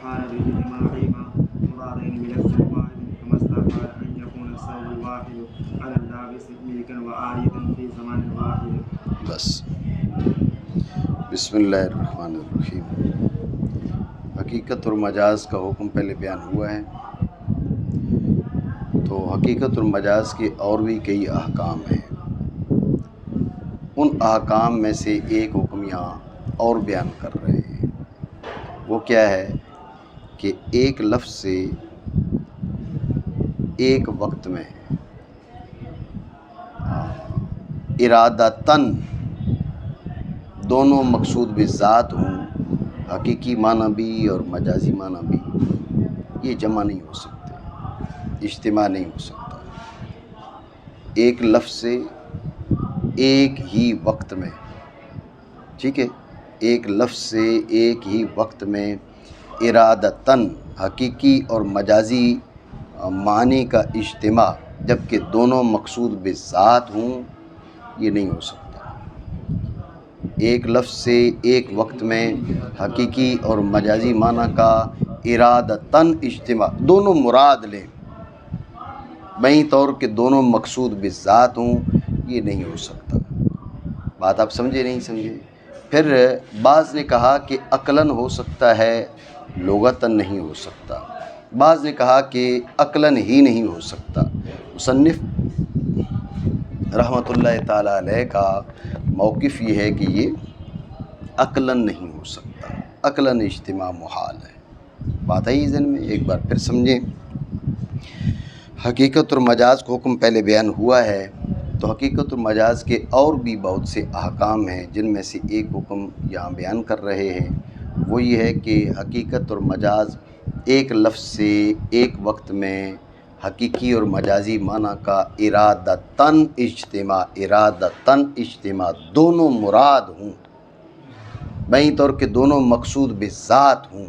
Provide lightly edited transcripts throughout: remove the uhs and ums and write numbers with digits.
استحال باجتماعهما مرادين بلفظ واحد كما استحال أن يكون الثوب الواحد على اللابس ملكا وعارية في زمان واحد. بس بسم اللہ الرحمن الرحیم. حقیقت اور مجاز کا حکم پہلے بیان ہوا ہے. تو حقیقت اور مجاز کے اور بھی کئی احکام ہیں. ان احکام میں سے ایک حکم یہاں اور بیان کر رہے ہیں. وہ کیا ہے کہ ایک لفظ سے ایک وقت میں ارادتاً دونوں مقصود بذات ہوں، حقیقی معنی بھی اور مجازی معنی بھی، یہ جمع نہیں ہو سکتے، اجتماع نہیں ہو سکتا. ایک لفظ سے ایک ہی وقت میں، ٹھیک ہے، ایک لفظ سے ایک ہی وقت میں ارادتاً حقیقی اور مجازی معنی کا اجتماع جبکہ دونوں مقصود بذات ہوں، یہ نہیں ہو سکتا. ایک لفظ سے ایک وقت میں حقیقی اور مجازی معنی کا ارادتاً اجتماع، دونوں مراد لیں، بہی طور کہ دونوں مقصود بذات ہوں، یہ نہیں ہو سکتا. بات آپ سمجھے نہیں سمجھے؟ پھر بعض نے کہا کہ عقلاً ہو سکتا ہے، لغتاً نہیں ہو سکتا. بعض نے کہا کہ عقلاً ہی نہیں ہو سکتا. مصنف رحمۃ اللہ تعالیٰ علیہ کا موقف یہ ہے کہ یہ عقلاً نہیں ہو سکتا، عقلاً اجتماع محال ہے. بات آئی ذہن میں؟ ایک بار پھر سمجھیں. حقیقت اور مجاز کا حکم پہلے بیان ہوا ہے. تو حقیقت اور مجاز کے اور بھی بہت سے احکام ہیں جن میں سے ایک حکم یہاں بیان کر رہے ہیں. وہ یہ ہے کہ حقیقت اور مجاز ایک لفظ سے ایک وقت میں حقیقی اور مجازی معنی کا ارادتاً اجتماع دونوں مراد ہوں، بہی طور کہ دونوں مقصود بذات ہوں،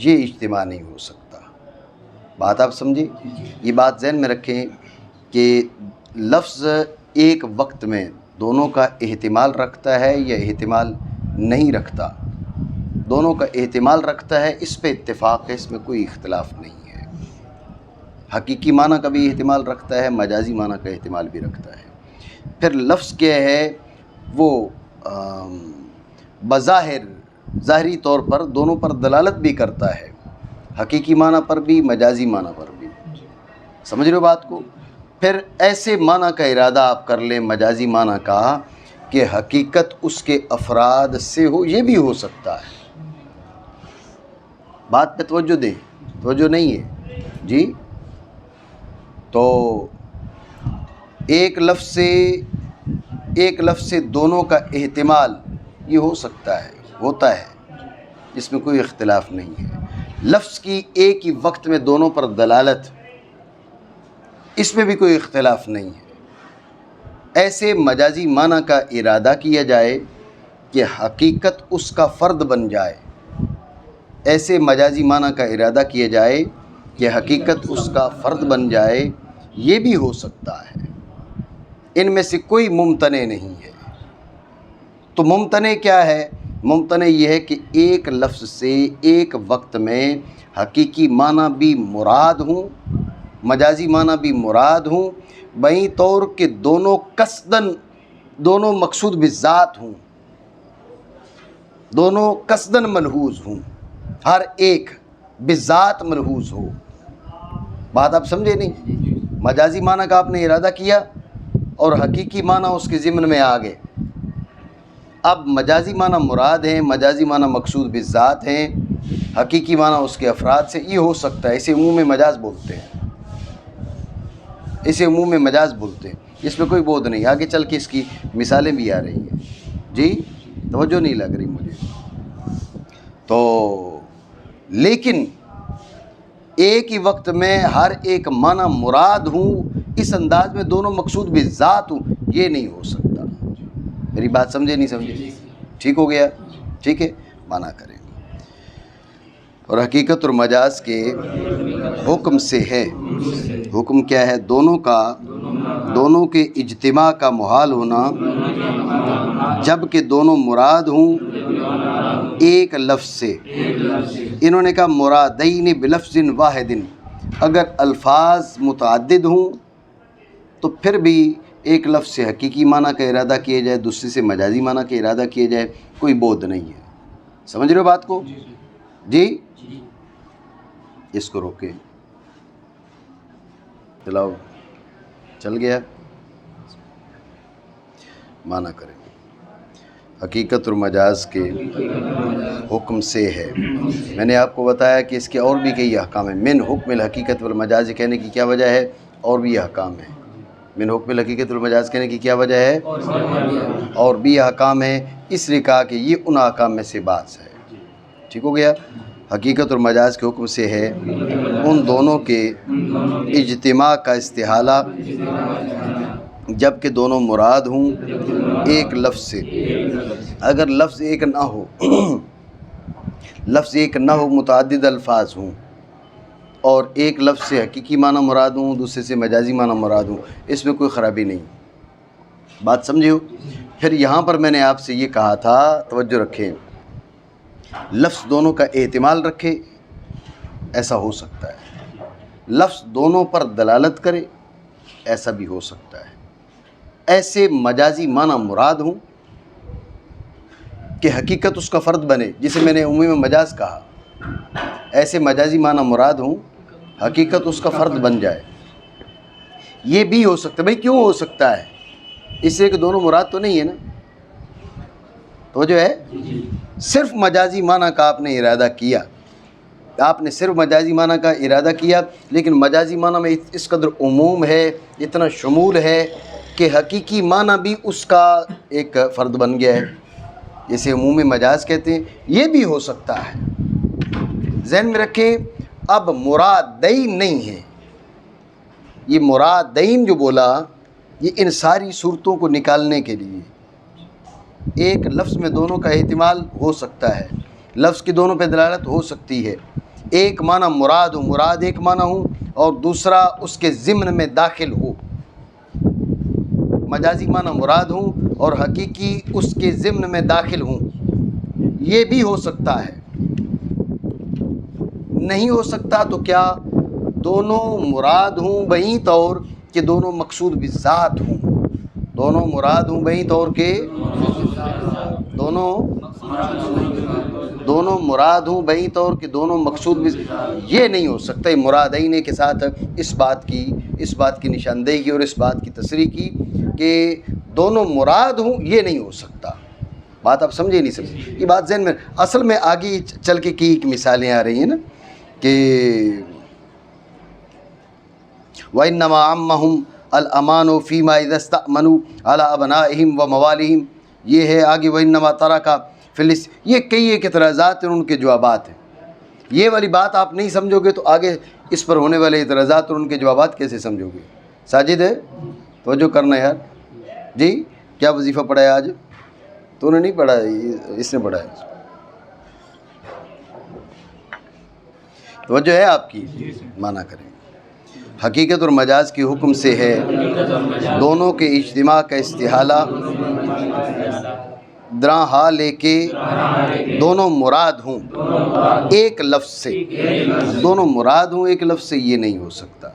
یہ اجتماع نہیں ہو سکتا. بات آپ سمجھیں؟ یہ بات ذہن میں رکھیں کہ لفظ ایک وقت میں دونوں کا احتمال رکھتا ہے یا احتمال نہیں رکھتا. دونوں کا احتمال رکھتا ہے، اس پہ اتفاق ہے، اس میں کوئی اختلاف نہیں ہے. حقیقی معنی کا بھی احتمال رکھتا ہے، مجازی معنی کا احتمال بھی رکھتا ہے. پھر لفظ کیا ہے، وہ بظاہر ظاہری طور پر دونوں پر دلالت بھی کرتا ہے، حقیقی معنی پر بھی، مجازی معنی پر بھی. سمجھ رہے ہو بات کو؟ پھر ایسے معنی کا ارادہ آپ کر لیں، مجازی معنی کا، کہ حقیقت اس کے افراد سے ہو، یہ بھی ہو سکتا ہے. بات پہ توجہ دیں، توجہ نہیں ہے جی. تو ایک لفظ سے دونوں کا احتمال یہ ہو سکتا ہے، ہوتا ہے، اس میں کوئی اختلاف نہیں ہے. لفظ کی ایک ہی وقت میں دونوں پر دلالت، اس میں بھی کوئی اختلاف نہیں ہے. ایسے مجازی معنی کا ارادہ کیا جائے کہ حقیقت اس کا فرد بن جائے، ایسے مجازی معنی کا ارادہ کیا جائے کہ حقیقت اس کا فرد بن جائے، یہ بھی ہو سکتا ہے. ان میں سے کوئی ممتنع نہیں ہے. تو ممتنع کیا ہے؟ ممتنع یہ ہے کہ ایک لفظ سے ایک وقت میں حقیقی معنی بھی مراد ہوں، مجازی معنی بھی مراد ہوں، بہی طور کہ دونوں مقصود بذات ہوں، دونوں قصداً ملحوظ ہوں، ہر ایک بذات ملحوظ ہو. بات آپ سمجھے نہیں؟ مجازی معنی کا آپ نے ارادہ کیا اور حقیقی معنی اس کے ضمن میں آ گئے. اب مجازی معنی مراد ہیں، مجازی معنی مقصود بذات ہیں، حقیقی معنی اس کے افراد سے، یہ ہو سکتا ہے. اسے عموم مجاز بولتے ہیں، اسے عموم مجاز بولتے ہیں. اس میں کوئی بودھ نہیں. آگے چل کے اس کی مثالیں بھی آ رہی ہیں جی، توجہ نہیں لگ رہی مجھے. تو لیکن ایک ہی وقت میں ہر ایک معنی مراد ہوں، اس انداز میں دونوں مقصود بذات ہوں، یہ نہیں ہو سکتا. میری بات سمجھے نہیں سمجھے؟ ٹھیک ہو گیا؟ ٹھیک ہے، مانا کریں. اور حقیقت اور مجاز کے حکم سے ہے. حکم کیا ہے؟ دونوں کے اجتماع کا محال ہونا جب کہ دونوں مراد ہوں ایک لفظ سے. انہوں نے کہا مرادین بلفظ واحد، اگر الفاظ متعدد ہوں تو پھر بھی ایک لفظ سے حقیقی معنی کا ارادہ کیا جائے، دوسرے سے مجازی معنی کا ارادہ کیا جائے، کوئی بودھ نہیں ہے. سمجھ رہے ہو بات کو؟ جی اس کو روکیں. چلاؤ چل گیا. معنی کریں. حقیقت اور مجاز کے حکم سے ہے. میں نے آپ کو بتایا کہ اس کے اور بھی کئی احکام ہیں. من حکم الحقیقت والمجاز کہنے کی کیا وجہ ہے؟ اور بھی احکام ہیں. من حکم الحقیقت والمجاز کہنے کی کیا وجہ ہے؟ اور بھی احکام ہیں. اس لیے کہا کہ یہ ان احکام میں سے بعض ہے. ٹھیک ہو گیا؟ حقیقت اور مجاز کے حکم سے ہے ان دونوں کے اجتماع کا استحالہ جب کہ دونوں مراد ہوں ایک لفظ سے. اگر لفظ ایک نہ ہو لفظ ایک نہ ہو متعدد الفاظ ہوں اور ایک لفظ سے حقیقی معنی مراد ہوں دوسرے سے مجازی معنی مراد ہوں، اس میں کوئی خرابی نہیں. بات سمجھے ہو؟ پھر یہاں پر میں نے آپ سے یہ کہا تھا، توجہ رکھیں، لفظ دونوں کا احتمال رکھے، ایسا ہو سکتا ہے. لفظ دونوں پر دلالت کرے، ایسا بھی ہو سکتا ہے. ایسے مجازی معنی مراد ہوں کہ حقیقت اس کا فرد بنے، جسے میں نے عموم مجاز کہا. ایسے مجازی معنی مراد ہوں حقیقت اس کا فرد بن جائے. یہ بھی ہو سکتا ہے. بھائی کیوں ہو سکتا ہے؟ اس لیے کہ دونوں مراد تو نہیں ہے نا. تو جو ہے صرف مجازی معنی کا آپ نے ارادہ کیا، آپ نے صرف مجازی معنی کا ارادہ کیا، لیکن مجازی معنی میں اس قدر عموم ہے، اتنا شمول ہے کہ حقیقی معنی بھی اس کا ایک فرد بن گیا ہے، جسے عموم مجاز کہتے ہیں. یہ بھی ہو سکتا ہے. ذہن میں رکھیں. اب مرادین نہیں ہے. یہ مرادین جو بولا یہ ان ساری صورتوں کو نکالنے کے لیے. ایک لفظ میں دونوں کا احتمال ہو سکتا ہے، لفظ کی دونوں پہ دلالت ہو سکتی ہے. ایک معنی مراد ہو، مراد ایک معنی ہو اور دوسرا اس کے ضمن میں داخل ہو. مجازی معنی مراد ہوں اور حقیقی اس کے ضمن میں داخل ہوں. یہ بھی ہو سکتا ہے. نہیں ہو سکتا تو کیا؟ دونوں مراد ہوں بہی طور کہ دونوں مقصود بالذات ہوں. دونوں مراد ہوں بہی طور کہ دونوں مراد ہوں بہی طور کہ دونوں مقصود یہ نہیں ہو سکتا. مرادین کے ساتھ اس بات کی نشاندہی اور اس بات کی تصریح کی کہ دونوں مراد ہوں، یہ نہیں ہو سکتا. بات آپ سمجھے نہیں سمجھے؟ یہ بات ذہن میں اصل میں آگے چل کے کی ایک مثالیں آ رہی ہیں نا کہ وَإِنَّمَا عَمَّهُمْ الْأَمَانُ فِي مَا إِذَا اسْتَأْمَنُوا عَلَىٰ أَبْنَائِهِمْ وَمَوَالِهِمْ. یہ ہے آگے وَإِنَّمَا تَرَكَ فِي اللِّسْ. یہ کئی ایک اعتراضات ہیں، ان کے جوابات ہیں. یہ والی بات آپ نہیں سمجھو گے تو آگے اس پر ہونے والے اعتراضات اور ان کے جوابات کیسے سمجھو گے؟ ساجد ہے توجہ کرنا یار. جی کیا وظیفہ پڑھا ہے آج؟ تو انہوں نے نہیں پڑھا، اس نے پڑھا ہے. توجہ ہے آپ کی؟ معنی کریں. حقیقت اور مجاز کے حکم سے ہے دونوں کے اجتماع کا استحالہ دراں ہا لے کے دونوں مراد ہوں ایک لفظ سے. دونوں مراد ہوں ایک لفظ سے، یہ نہیں ہو سکتا.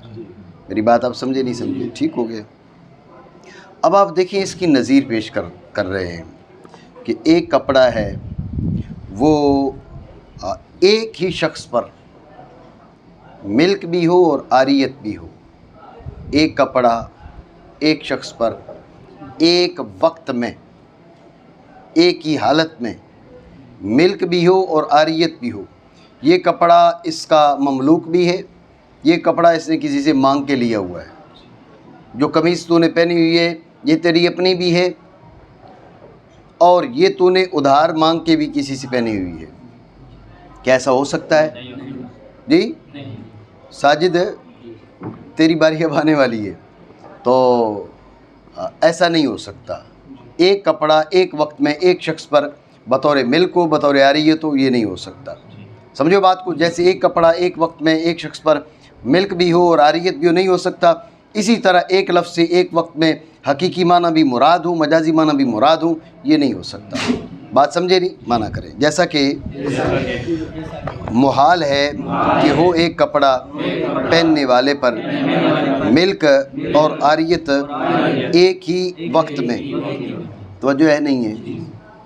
میری بات آپ سمجھے نہیں سمجھے؟ ٹھیک ہو گیا. اب آپ دیکھیں اس کی نظیر پیش کر رہے ہیں کہ ایک کپڑا ہے، وہ ایک ہی شخص پر ملک بھی ہو اور عاریت بھی ہو. ایک کپڑا ایک شخص پر ایک وقت میں ایک ہی حالت میں ملک بھی ہو اور عاریت بھی ہو. یہ کپڑا اس کا مملوک بھی ہے، یہ کپڑا اس نے کسی سے مانگ کے لیا ہوا ہے. جو قمیص تو نے پہنی ہوئی ہے یہ تیری اپنی بھی ہے اور یہ تو نے ادھار مانگ کے بھی کسی سے پہنی ہوئی ہے. کیا ایسا ہو سکتا ہے؟ جی ساجد تیری باری اب آنے والی ہے، تو ایسا نہیں ہو سکتا. ایک کپڑا ایک وقت میں ایک شخص پر بطور ملک ہو بطور عاریت ہو، یہ نہیں ہو سکتا. سمجھو بات کو؟ جیسے ایک کپڑا ایک وقت میں ایک شخص پر ملک بھی ہو اور عاریت بھی ہو، نہیں ہو سکتا. اسی طرح ایک لفظ سے ایک وقت میں حقیقی معنی بھی مراد ہوں مجازی معنی بھی مراد ہوں، یہ نہیں ہو سکتا۔ بات سمجھے نہیں؟ معنی کریں۔ جیسا کہ محال ہے کہ ہو ایک کپڑا پہننے والے پر ملک اور عاریت ایک ہی وقت میں، توجہ ہے نہیں ہے؟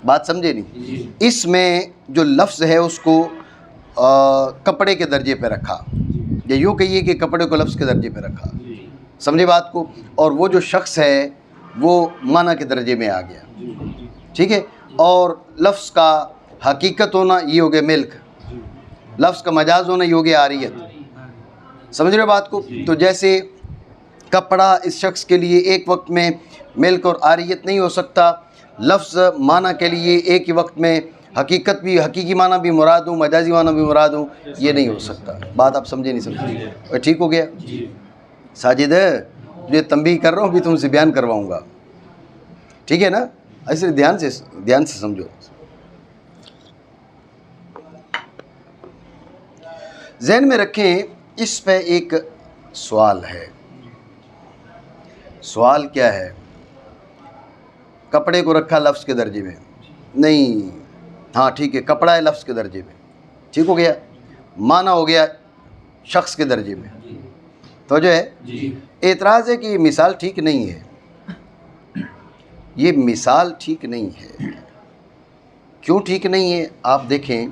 بات سمجھے نہیں؟ اس میں جو لفظ ہے اس کو کپڑے کے درجے پہ رکھا، یا یوں کہیے کہ کپڑے کو لفظ کے درجے پہ رکھا، سمجھے بات کو؟ اور وہ جو شخص ہے وہ معنی کے درجے میں آ گیا، ٹھیک ہے؟ اور لفظ کا حقیقت ہونا یہ ہو گیا ملک، لفظ کا مجاز ہونا یہ ہو گیا عاریت، سمجھ رہے بات کو؟ تو جیسے کپڑا اس شخص کے لیے ایک وقت میں ملک اور عاریت نہیں ہو سکتا، لفظ معنی کے لیے ایک ہی وقت میں حقیقت بھی، حقیقی معنی بھی مراد ہوں مجازی معنی بھی مراد ہوں، یہ نہیں ہو سکتا۔ بات آپ سمجھے نہیں سمجھے؟ اور ٹھیک ہو گیا؟ ساجد یہ تنبیہ کر رہا ہوں، بھی تم سے بیان کرواؤں گا، ٹھیک ہے نا؟ ایسے دھیان سے سمجھو۔ ذہن میں رکھیں، اس پہ ایک سوال ہے۔ سوال کیا ہے؟ کپڑے کو رکھا لفظ کے درجے میں، نہیں، ہاں ٹھیک ہے، کپڑا ہے لفظ کے درجے میں، ٹھیک ہو گیا؟ معنی ہو گیا شخص کے درجے میں، تو جو ہے اعتراض ہے کہ یہ مثال ٹھیک نہیں ہے، یہ مثال ٹھیک نہیں ہے۔ کیوں ٹھیک نہیں ہے؟ آپ دیکھیں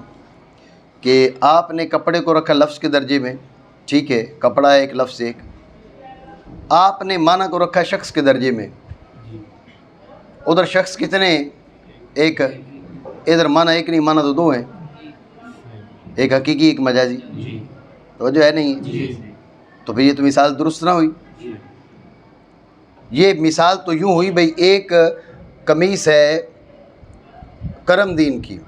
کہ آپ نے کپڑے کو رکھا لفظ کے درجے میں، ٹھیک ہے، کپڑا ہے ایک لفظ ایک، آپ نے معنی کو رکھا شخص کے درجے میں، ادھر شخص کتنے؟ ایک، ادھر معنی ایک نہیں، معنی تو دو ہیں، ایک حقیقی ایک مجازی، توجہ ہے نہیں؟ تو پھر یہ تو مثال درست نہ ہوئی۔ یہ مثال تو یوں ہوئی بھئی، ایک قمیص ہے کرم دین کی،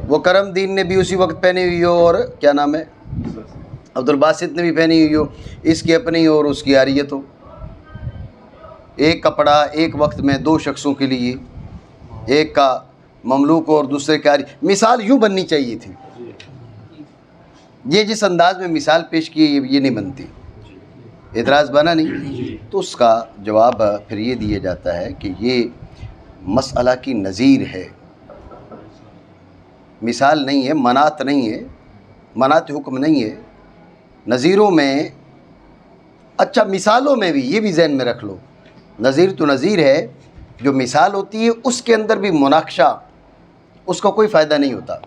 وہ کرم دین نے بھی اسی وقت پہنی ہوئی ہو، اور کیا نام ہے، عبد الباسط نے بھی پہنی ہوئی ہو، اس کی اپنی اور اس کی عاریت ہو۔ ایک کپڑا ایک وقت میں دو شخصوں کے لیے، ایک کا مملوک اور دوسرے کا عاری، مثال یوں بننی چاہیے تھی۔ یہ جس انداز میں مثال پیش کی یہ نہیں بنتی، اعتراض بنا نہیں؟ تو اس کا جواب پھر یہ دیا جاتا ہے کہ یہ مسئلہ کی نظیر ہے، مثال نہیں ہے، منات نہیں ہے، منات حکم نہیں ہے، نظیروں میں، اچھا مثالوں میں بھی، یہ بھی ذہن میں رکھ لو، نظیر تو نظیر ہے، جو مثال ہوتی ہے اس کے اندر بھی مناقشہ، اس کا کوئی فائدہ نہیں ہوتا۔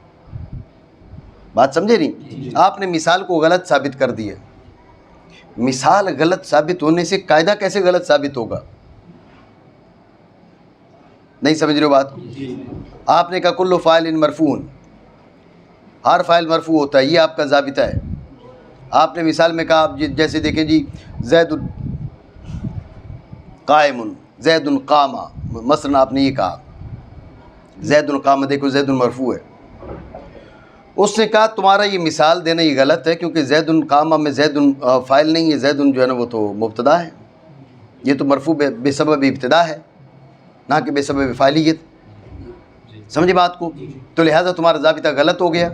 بات سمجھے نہیں؟ آپ نے مثال کو غلط ثابت کر دیا، مثال غلط ثابت ہونے سے قاعدہ کیسے غلط ثابت ہوگا؟ نہیں سمجھ رہے ہو بات کو؟ آپ نے کہا کل فاعل مرفوع، ہر فاعل مرفوع ہوتا ہے، یہ آپ کا ضابطہ ہے۔ آپ نے مثال میں کہا، جیسے دیکھیں جی، زید قائم، زید قام، مثلا آپ نے یہ کہا زید قام، دیکھو زید مرفوع ہے، اس نے کہا تمہارا یہ مثال دینا یہ غلط ہے، کیونکہ زید قام میں زید فاعل نہیں ہے، زید جو ہے نا وہ تو مبتدا ہے، یہ تو مرفوع بے سبب ابتدا ہے، نہ کہ بے سبب فاعلیت، سمجھے بات کو؟ تو لہٰذا تمہارا ضابطہ غلط ہو گیا،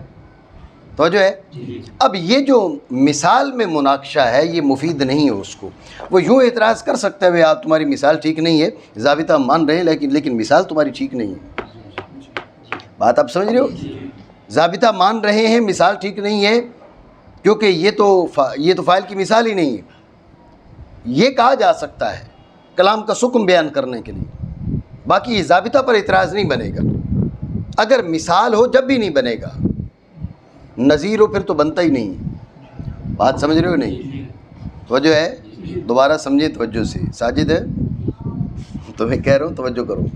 توجہ ہے؟ اب یہ جو مثال میں مناقشہ ہے یہ مفید نہیں ہے اس کو، وہ یوں اعتراض کر سکتا ہے آپ تمہاری مثال ٹھیک نہیں ہے، ضابطہ مان رہے ہیں لیکن مثال تمہاری ٹھیک نہیں ہے۔ بات آپ سمجھ رہے ہو؟ ضابطہ مان رہے ہیں، مثال ٹھیک نہیں ہے، کیونکہ یہ تو فاعل کی مثال ہی نہیں ہے۔ یہ کہا جا سکتا ہے کلام کا حکم بیان کرنے کے لیے، باقی یہ ضابطہ پر اعتراض نہیں بنے گا۔ اگر مثال ہو جب بھی نہیں بنے گا، نظیر ہو پھر تو بنتا ہی نہیں ہے۔ بات سمجھ رہے ہو نہیں؟ توجہ ہے؟ دوبارہ سمجھیں توجہ سے، ساجد ہے تو میں کہہ رہا ہوں توجہ کرو۔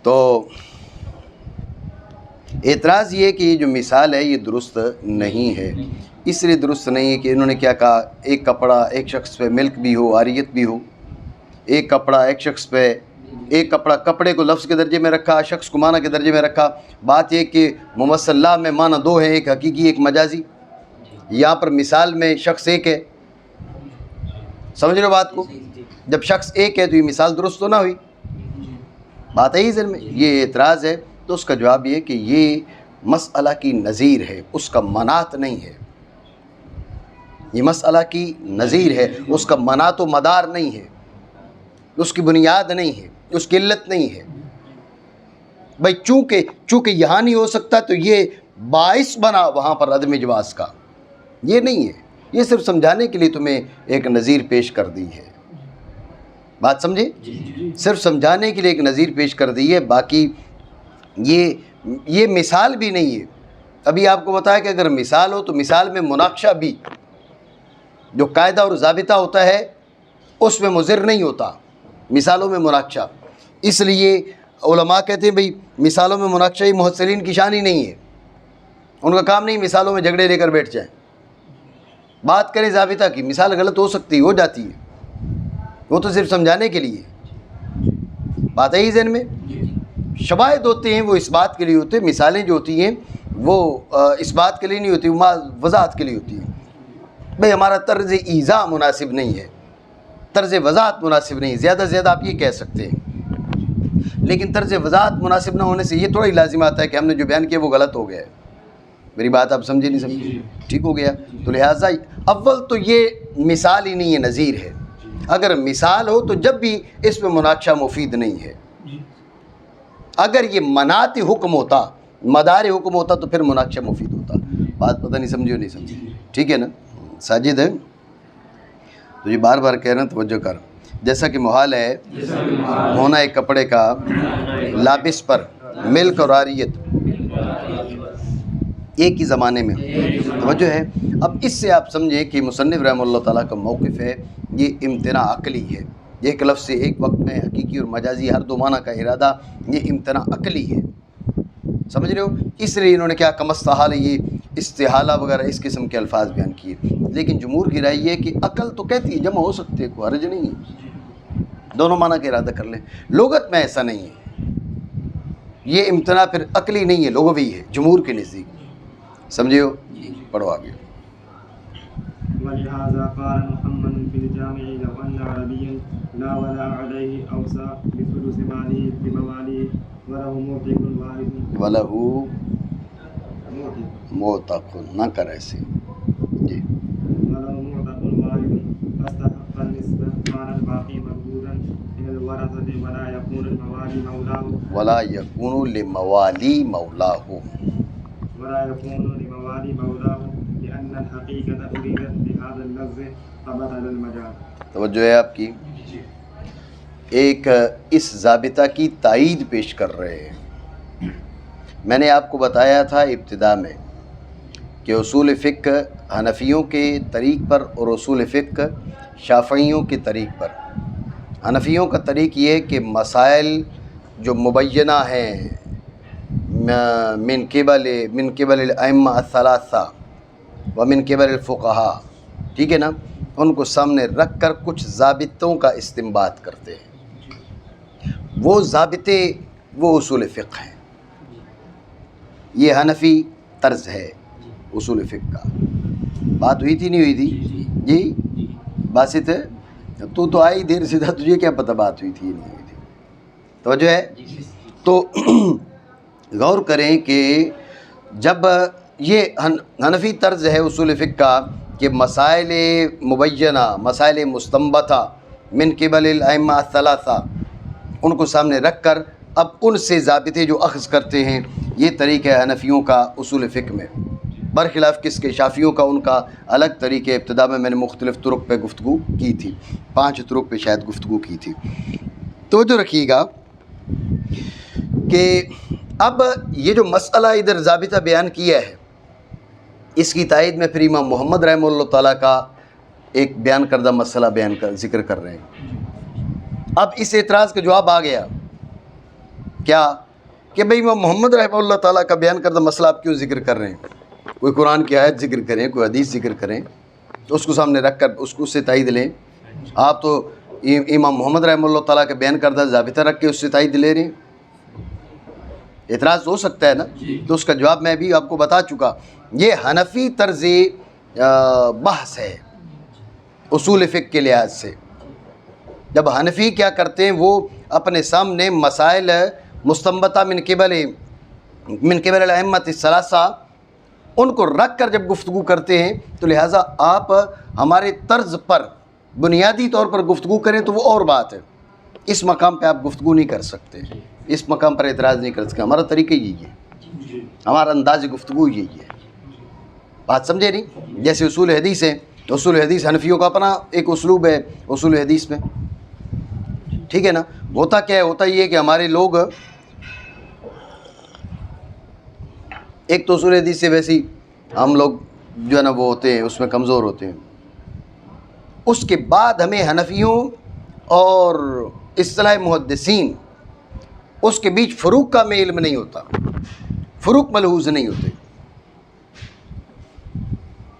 تو اعتراض یہ ہے کہ یہ جو مثال ہے یہ درست نہیں ہے، اس لیے درست نہیں ہے کہ انہوں نے کیا کہا، ایک کپڑا ایک شخص پہ ملک بھی ہو عاریت بھی ہو، ایک کپڑا ایک شخص پہ، ایک کپڑا، کپڑے کو لفظ کے درجے میں رکھا، شخص کو معنی کے درجے میں رکھا۔ بات یہ کہ ممثل لا میں معنی دو ہیں، ایک حقیقی ایک مجازی، یہاں پر مثال میں شخص ایک ہے، سمجھ رہے ہو بات کو؟ جب شخص ایک ہے تو یہ مثال درست تو نہ ہوئی، بات ہے ہی ذہن میں۔ یہ اعتراض ہے تو اس کا جواب یہ کہ یہ مسئلہ کی نظیر ہے، اس کا منات نہیں ہے، یہ مسئلہ کی نظیر ہے، اس کا منات و مدار نہیں ہے۔ اس کی بنیاد نہیں ہے، اس کی علت نہیں ہے بھائی، چونکہ یہاں نہیں ہو سکتا تو یہ باعث بنا وہاں پر عدم جواز کا، یہ نہیں ہے، یہ صرف سمجھانے کے لیے تمہیں ایک نظیر پیش کر دی ہے، بات سمجھے؟ صرف سمجھانے کے لیے ایک نظیر پیش کر دی ہے، باقی یہ مثال بھی نہیں ہے۔ ابھی آپ کو بتایا کہ اگر مثال ہو تو مثال میں مناقشہ بھی جو قاعدہ اور ضابطہ ہوتا ہے اس میں مضر نہیں ہوتا، مثالوں میں مناقشہ۔ اس لیے علماء کہتے ہیں بھئی مثالوں میں مناقشہ ہی محصلین کی شان ہی نہیں ہے، ان کا کام نہیں مثالوں میں جھگڑے لے کر بیٹھ جائیں، بات کریں ضابطہ کی، مثال غلط ہو سکتی ہو جاتی ہے، وہ تو صرف سمجھانے کے لیے، بات ہے ہی ذہن میں۔ شواہد ہوتے ہیں وہ اس بات کے لیے ہوتے ہیں، مثالیں جو ہوتی ہیں وہ اس بات کے لیے نہیں ہوتی، وہ وضاحت کے لیے ہوتی ہیں۔ بھئی ہمارا طرز ایذاء مناسب نہیں ہے، طرز وضاحت مناسب نہیں ہے، زیادہ سے زیادہ آپ یہ کہہ سکتے ہیں، لیکن طرز وضاحت مناسب نہ ہونے سے یہ تھوڑا ہی لازم آتا ہے کہ ہم نے جو بیان کیا وہ غلط ہو گیا ہے۔ میری بات آپ سمجھے نہیں سمجھے؟ ٹھیک ہو گیا؟ تو لہٰذا اول تو یہ مثال ہی نہیں ہے، نظیر ہے۔ اگر مثال ہو تو جب بھی اس میں مناقشہ مفید نہیں ہے، اگر یہ منات حکم ہوتا، مدار حکم ہوتا تو پھر مناقشہ مفید ہوتا۔ بات پتہ نہیں سمجھے ہو نہیں سمجھے؟ ٹھیک ہے نا؟ ساجد ہے تو یہ بار بار کہہ رہے ہیں، توجہ کر۔ جیسا کہ محال ہے ہونا ایک کپڑے کا لابس پر ملک اور عاریت ایک ہی زمانے میں، توجہ ہے۔ اب اس سے آپ سمجھیں کہ مصنف رحمہ اللہ تعالیٰ کا موقف ہے یہ امتناع عقلی ہے، ایک لفظ سے ایک وقت میں حقیقی اور مجازی ہر دو معنی کا ارادہ، یہ امتناع عقلی ہے، سمجھ رہے ہو؟ اس لیے انہوں نے کیا کم استحال یہ استحالہ وغیرہ اس قسم کے الفاظ بیان کیے، لیکن جمہور کی رائے یہ ہے کہ عقل تو کہتی ہے جمع ہو سکتے ہیں، کوئی حرج نہیں ہے، دونوں معنی کا ارادہ کر لیں۔ لغت میں ایسا نہیں ہے، یہ امتناع پھر عقلی نہیں ہے، لغوی ہے جمہور کے نزدیک، سمجھے ہو؟ پڑھو آگے۔ ولهذا قال محمد في الجامع لو أن عربيا لا ولا عليه أوصى بثلث ماله بمواليه وله موثق واحد موتق نہ کر ایسے جی، وله موثق واحد فاستحق النصف كان الباقي مردودا من الورثة ولا يكون الموالي مولاه ولا يكون لموالی مولاہ، ولا يكون لموالي مولاه لأن الحقيقة أريدت بهذا اللفظ فبطل المجال۔ توجہ ہے آپ کی، ایک اس ضابطہ کی تائید پیش کر رہے ہیں۔ میں نے آپ کو بتایا تھا ابتدا میں کہ اصول فقہ حنفیوں کے طریق پر اور اصول فقہ شافعیوں کے طریق پر۔ حنفیوں کا طریق یہ ہے کہ مسائل جو مبینہ ہیں من قبل الائمہ الثلاثہ و من قبل الفقہاء، ٹھیک ہے نا، ان کو سامنے رکھ کر کچھ ضابطوں کا استنباط کرتے ہیں، وہ ضابطے وہ اصول فقہ ہیں۔ یہ حنفی طرز ہے اصول فقہ کا۔ بات ہوئی تھی نہیں ہوئی تھی؟ جی باسط ہے، تو آئی دیر سے تھا، تجھے کیا پتہ بات ہوئی تھی نہیں ہوئی تھی؟ توجہ ہے؟ تو غور کریں کہ جب یہ حنفی طرز ہے اصول فقہ کا کہ مسائل مبینہ، مسائل مستنبطہ من قبل الائمہ الثلاثہ، ان کو سامنے رکھ کر اب ان سے ضابطے جو اخذ کرتے ہیں، یہ طریقہ ہے حنفیوں کا اصول فقہ میں، برخلاف کس کے؟ شافعیوں کا ان کا الگ طریقے۔ ابتدا میں نے مختلف طرق پہ گفتگو کی تھی، 5 طرق پہ شاید گفتگو کی تھی۔ توجہ رکھیے گا کہ اب یہ جو مسئلہ ادھر ضابطہ بیان کیا ہے، اس کی تائید میں پھر امام محمد رحمہ اللہ تعالیٰ کا ایک بیان کردہ مسئلہ ذکر کر رہے ہیں۔ اب اس اعتراض کا جواب آ گیا کیا کہ بھئی امام محمد رحمہ اللہ تعالیٰ کا بیان کردہ مسئلہ آپ کیوں ذکر کر رہے ہیں؟ کوئی قرآن کی آیت ذکر کریں، کوئی حدیث ذکر کریں، اس کو سامنے رکھ کر اس سے تائید لیں۔ آپ تو امام محمد رحمہ اللہ تعالیٰ کا بیان کردہ ضابطہ رکھ کے اس سے تائید لے رہے ہیں، اعتراض ہو سکتا ہے نا؟ تو اس کا جواب میں بھی آپ کو بتا چکا، یہ حنفی طرز بحث ہے اصول فقہ کے لحاظ سے۔ جب حنفی کیا کرتے ہیں، وہ اپنے سامنے مسائل مستنبطہ من قبل الائمہ الثلاثہ ان کو رکھ کر جب گفتگو کرتے ہیں، تو لہٰذا آپ ہمارے طرز پر بنیادی طور پر گفتگو کریں تو وہ اور بات ہے، اس مقام پہ آپ گفتگو نہیں کر سکتے، اس مقام پر اعتراض نہیں کر سکتے. ہمارا طریقہ یہی ہے، ہمارا انداز گفتگو یہی ہے. بات سمجھے نہیں؟ جیسے اصول حدیث ہیں، اصول حدیث حنفیوں کا اپنا ایک اسلوب ہے اصول حدیث میں، ٹھیک ہے نا. ہوتا کیا ہے؟ ہوتا یہ ہے کہ ہمارے لوگ ایک تو اصول حدیث سے ویسے ہی ہم لوگ جو ہے نا وہ ہوتے ہیں، اس میں کمزور ہوتے ہیں. اس کے بعد ہمیں حنفیوں اور اصطلاح محدثین اس کے بیچ فروق کا میں علم نہیں ہوتا، فروق ملحوظ نہیں ہوتے.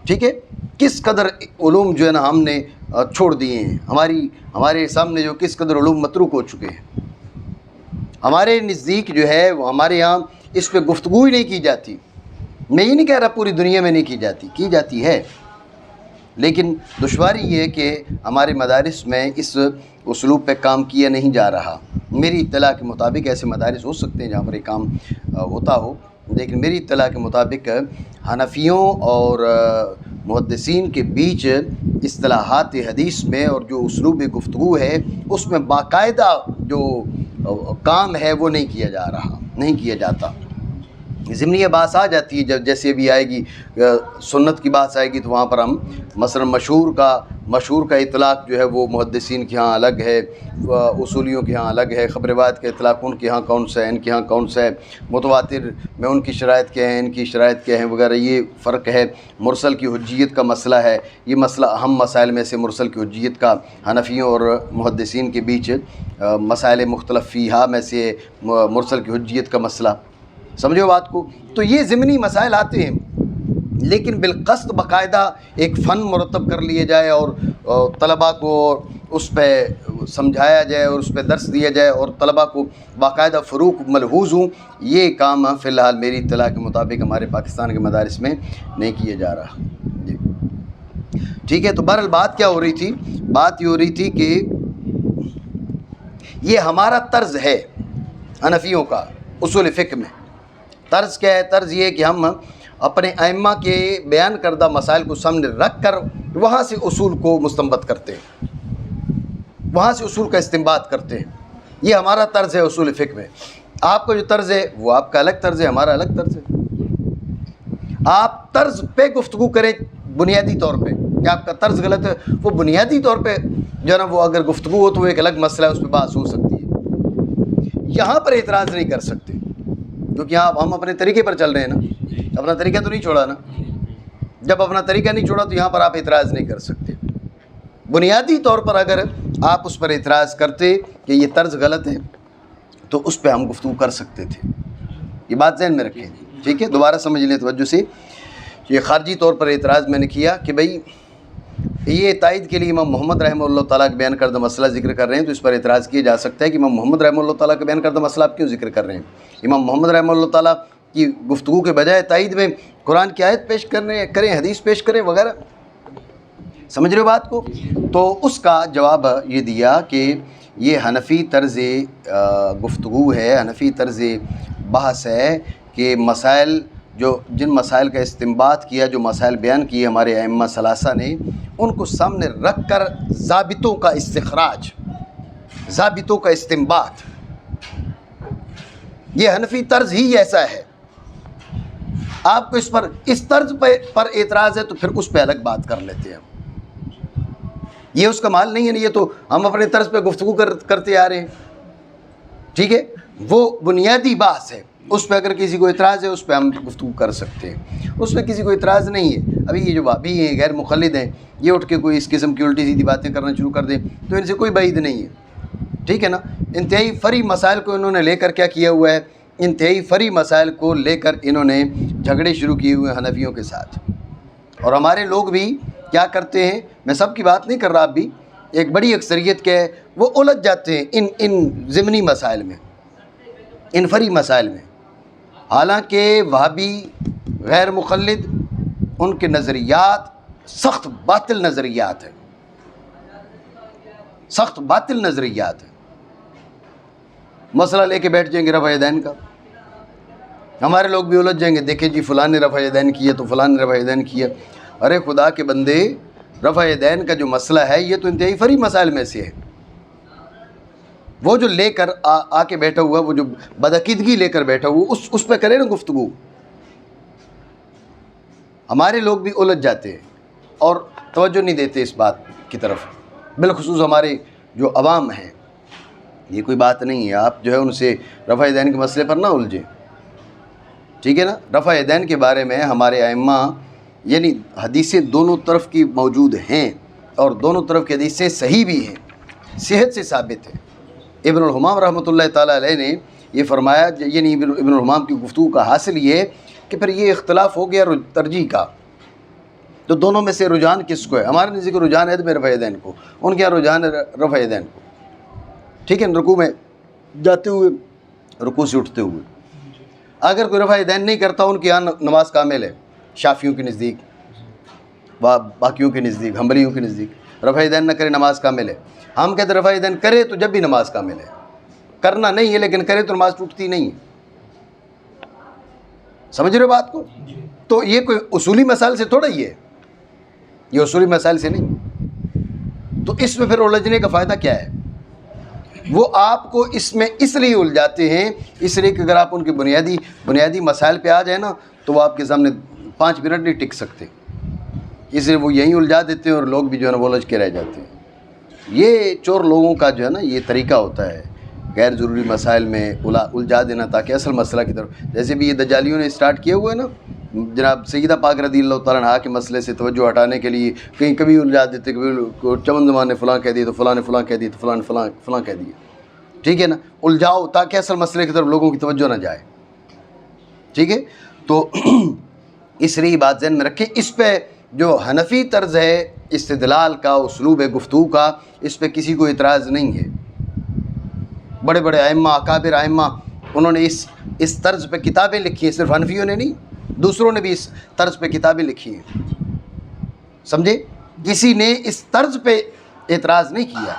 ٹھیک ہے، کس قدر علوم جو ہے نا ہم نے چھوڑ دیے ہیں، ہمارے سامنے جو کس قدر علوم متروک ہو چکے ہیں. ہمارے نزدیک جو ہے وہ ہمارے یہاں اس پہ گفتگو ہی نہیں کی جاتی. میں یہ نہیں کہہ رہا پوری دنیا میں نہیں کی جاتی ہے، لیکن دشواری یہ ہے کہ ہمارے مدارس میں اس اسلوب پہ کام کیا نہیں جا رہا. میری اطلاع کے مطابق ایسے مدارس ہو سکتے ہیں جہاں پر یہ کام ہوتا ہو، لیکن میری اطلاع کے مطابق حنفیوں اور محدثین کے بیچ اصطلاحات حدیث میں اور جو اسلوب گفتگو ہے اس میں باقاعدہ جو کام ہے وہ نہیں کیا جا رہا، نہیں کیا جاتا. ضمنی بات آ جاتی ہے جب جیسے بھی آئے گی سنت کی بات آئے گی تو وہاں پر ہم مثلا مشہور کا اطلاق جو ہے وہ محدثین کے ہاں الگ ہے، اصولیوں کے ہاں الگ ہے. خبر روایت کا اطلاق ان کے ہاں کون سا ہے، ان کے ہاں کون سا ہے. متواتر میں ان کی شرائط کیا ہیں، ان کی شرائط کیا ہیں وغیرہ، یہ فرق ہے. مرسل کی حجیت کا مسئلہ ہے، یہ مسئلہ اہم مسائل میں سے مرسل کی حجیت کا حنفیوں اور محدثین کے بیچ مسائل مختلف فیہا میں سے مرسل کی حجیت کا مسئلہ. سمجھو بات کو. تو یہ ضمنی مسائل آتے ہیں، لیکن بالقصد باقاعدہ ایک فن مرتب کر لیے جائے اور طلباء کو اس پہ سمجھایا جائے اور اس پہ درس دیا جائے اور طلباء کو باقاعدہ فروق ملحوظ ہوں، یہ کام فی الحال میری اطلاع کے مطابق ہمارے پاکستان کے مدارس میں نہیں کیا جا رہا. جی ٹھیک ہے. تو بہرحال بات کیا ہو رہی تھی؟ بات یہ ہو رہی تھی کہ یہ ہمارا طرز ہے حنفیوں کا اصول فقہ میں. طرز کیا ہے؟ طرز یہ ہے کہ ہم اپنے ائمہ کے بیان کردہ مسائل کو سامنے رکھ کر وہاں سے اصول کو مستنبط کرتے ہیں، وہاں سے اصول کا استنباط کرتے ہیں. یہ ہمارا طرز ہے اصول فقہ میں. آپ کا جو طرز ہے وہ آپ کا الگ طرز ہے، ہمارا الگ طرز ہے. آپ طرز پہ گفتگو کریں بنیادی طور پہ کہ آپ کا طرز غلط ہے، وہ بنیادی طور پہ جو ہے نا وہ اگر گفتگو ہو تو وہ ایک الگ مسئلہ ہے، اس پہ بحث ہو سکتی ہے. یہاں پر اعتراض نہیں کر سکتے کیونکہ ہم اپنے طریقے پر چل رہے ہیں نا، اپنا طریقہ تو نہیں چھوڑا نا. جب اپنا طریقہ نہیں چھوڑا تو یہاں پر آپ اعتراض نہیں کر سکتے. بنیادی طور پر اگر آپ اس پر اعتراض کرتے کہ یہ طرز غلط ہے تو اس پہ ہم گفتگو کر سکتے تھے. یہ بات ذہن میں رکھیں، ٹھیک ہے. دوبارہ سمجھ لیں توجہ سے. یہ خارجی طور پر اعتراض میں نے کیا کہ بھئی یہ تائید کے لیے امام محمد رحمہ اللہ تعالیٰ کے بیان کردہ مسئلہ ذکر کر رہے ہیں، تو اس پر اعتراض کیا جا سکتا ہے کہ امام محمد رحمہ اللہ تعالیٰ کے بیان کردہ مسئلہ آپ کیوں ذکر کر رہے ہیں؟ امام محمد رحمہ اللہ تعالیٰ کی گفتگو کے بجائے تائید میں قرآن کی آیت پیش کریں، حدیث پیش کریں وغیرہ. سمجھ رہے ہو بات کو؟ تو اس کا جواب یہ دیا کہ یہ حنفی طرز گفتگو ہے، حنفی طرز بحث ہے کہ مسائل جن مسائل کا استنباط کیا، جو مسائل بیان کیے ہمارے ائمہ ثلاثہ نے، ان کو سامنے رکھ کر ضابطوں کا استخراج، ضابطوں کا استنباط، یہ حنفی طرز ہی ایسا ہے. آپ کو اس طرز پر اعتراض ہے تو پھر اس پہ الگ بات کر لیتے ہیں. یہ اس کا مال نہیں ہے نا، یہ تو ہم اپنے طرز پہ گفتگو کرتے آ رہے ہیں. ٹھیک ہے، وہ بنیادی بحث ہے، اس پہ اگر کسی کو اعتراض ہے اس پہ ہم گفتگو کر سکتے ہیں. اس پہ کسی کو اعتراض نہیں ہے. ابھی یہ جو وہابی ہیں، غیر مقلد ہیں، یہ اٹھ کے کوئی اس قسم کی الٹی سیدھی باتیں کرنا شروع کر دیں تو ان سے کوئی بعید نہیں ہے. ٹھیک ہے نا. انتہائی فری مسائل کو انہوں نے لے کر کیا کیا ہوا ہے؟ انتہائی فری مسائل کو لے کر انہوں نے جھگڑے شروع کیے ہوئے ہیں حنفیوں کے ساتھ. اور ہمارے لوگ بھی کیا کرتے ہیں، میں سب کی بات نہیں کر رہا، اب بھی ایک بڑی اکثریت کے وہ الجھ جاتے ہیں ان ضمنی مسائل میں، ان فری مسائل میں. حالانکہ وہابی غیر مقلد، ان کے نظریات سخت باطل نظریات ہیں، سخت باطل نظریات ہیں. مسئلہ لے کے بیٹھ جائیں گے رفع یدین کا، ہمارے لوگ بھی الجھ جائیں گے، دیکھیں جی فلاں نے رفع یدین کیا تو فلاں نے رفع یدین کیا. ارے خدا کے بندے، رفع یدین کا جو مسئلہ ہے یہ تو انتہائی فری مسائل میں سے ہے. وہ جو لے کر آ کے بیٹھا ہوا، وہ جو بدعقیدگی لے کر بیٹھا ہوا، اس پہ کرے نا گفتگو۔ ہمارے لوگ بھی الجھ جاتے ہیں اور توجہ نہیں دیتے اس بات کی طرف، بالخصوص ہمارے جو عوام ہیں۔ یہ کوئی بات نہیں ہے، آپ جو ہے ان سے رفع یدین کے مسئلے پر نہ الجھیں، ٹھیک ہے نا۔ رفع یدین کے بارے میں ہمارے ائمہ یعنی حدیثیں دونوں طرف کی موجود ہیں، اور دونوں طرف کی حدیثیں صحیح بھی ہیں، صحت سے ثابت ہے۔ ابن الحمام رحمۃ اللہ تعالیٰ علیہ نے یہ فرمایا، یعنی ابن الحمام کی گفتگو کا حاصل یہ ہے کہ پھر یہ اختلاف ہو گیا ترجیح کا، تو دونوں میں سے رجحان کس کو ہے؟ ہمارے نزدیک رجحان ہے رفع یدین کو، ان کے یہاں رجحان ہے رفع یدین کو، ٹھیک ہے، رکوع میں جاتے ہوئے، رکوع سے اٹھتے ہوئے۔ اگر کوئی رفع یدین نہیں کرتا، ان کے یہاں نماز کامل ہے، شافیوں کے نزدیک، باقیوں کے نزدیک، حنبلیوں کے نزدیک رفع یدین نہ کرے نماز کامل ہے۔ ہم کہتے ہیں رفع یدین کرے تو جب بھی نماز کامل ہے، کرنا نہیں ہے لیکن کرے تو نماز ٹوٹتی نہیں ہے۔ سمجھ رہے ہو بات کو؟ تو یہ کوئی اصولی مسائل سے تھوڑا ہی ہے، یہ اصولی مسائل سے نہیں۔ تو اس میں پھر الجھنے کا فائدہ کیا ہے؟ وہ آپ کو اس میں اس لیے الجھاتے ہیں، اس لیے کہ اگر آپ ان کے بنیادی مسائل پہ آ جائیں نا تو وہ آپ کے سامنے 5 منٹ نہیں ٹک سکتے، اس لیے وہ یہیں الجھا دیتے ہیں اور لوگ بھی جو ہے نا وہ الجھ کے رہ جاتے ہیں۔ یہ چور لوگوں کا جو ہے نا یہ طریقہ ہوتا ہے، غیر ضروری مسائل میں الجھا دینا تاکہ اصل مسئلہ کی طرف، جیسے بھی یہ دجالیوں نے اسٹارٹ کیا ہوا ہے نا، جناب سیدہ پاک رضی اللہ تعالیٰ عنہا کے مسئلے سے توجہ ہٹانے کے لیے کہیں کبھی الجھا دیتے، کبھی چمن زمان نے فلاں کہہ دیا تو فلاں نے فلاں کہہ دیا تو فلاں نے فلاں کہہ دیا، ٹھیک ہے نا، الجھاؤ تاکہ اصل مسئلے کی طرف لوگوں کی توجہ نہ جائے، ٹھیک ہے۔ تو اس لیے بات ذہن میں رکھیں، اس پہ جو حنفی طرز ہے استدلال کا، اسلوب ہے گفتگو کا، اس پہ کسی کو اعتراض نہیں ہے۔ بڑے بڑے ائمہ، اکابر ائمہ، انہوں نے اس طرز پہ کتابیں لکھی ہیں، صرف حنفیوں نے نہیں، دوسروں نے بھی اس طرز پہ کتابیں لکھی ہیں، سمجھے؟ کسی نے اس طرز پہ اعتراض نہیں کیا،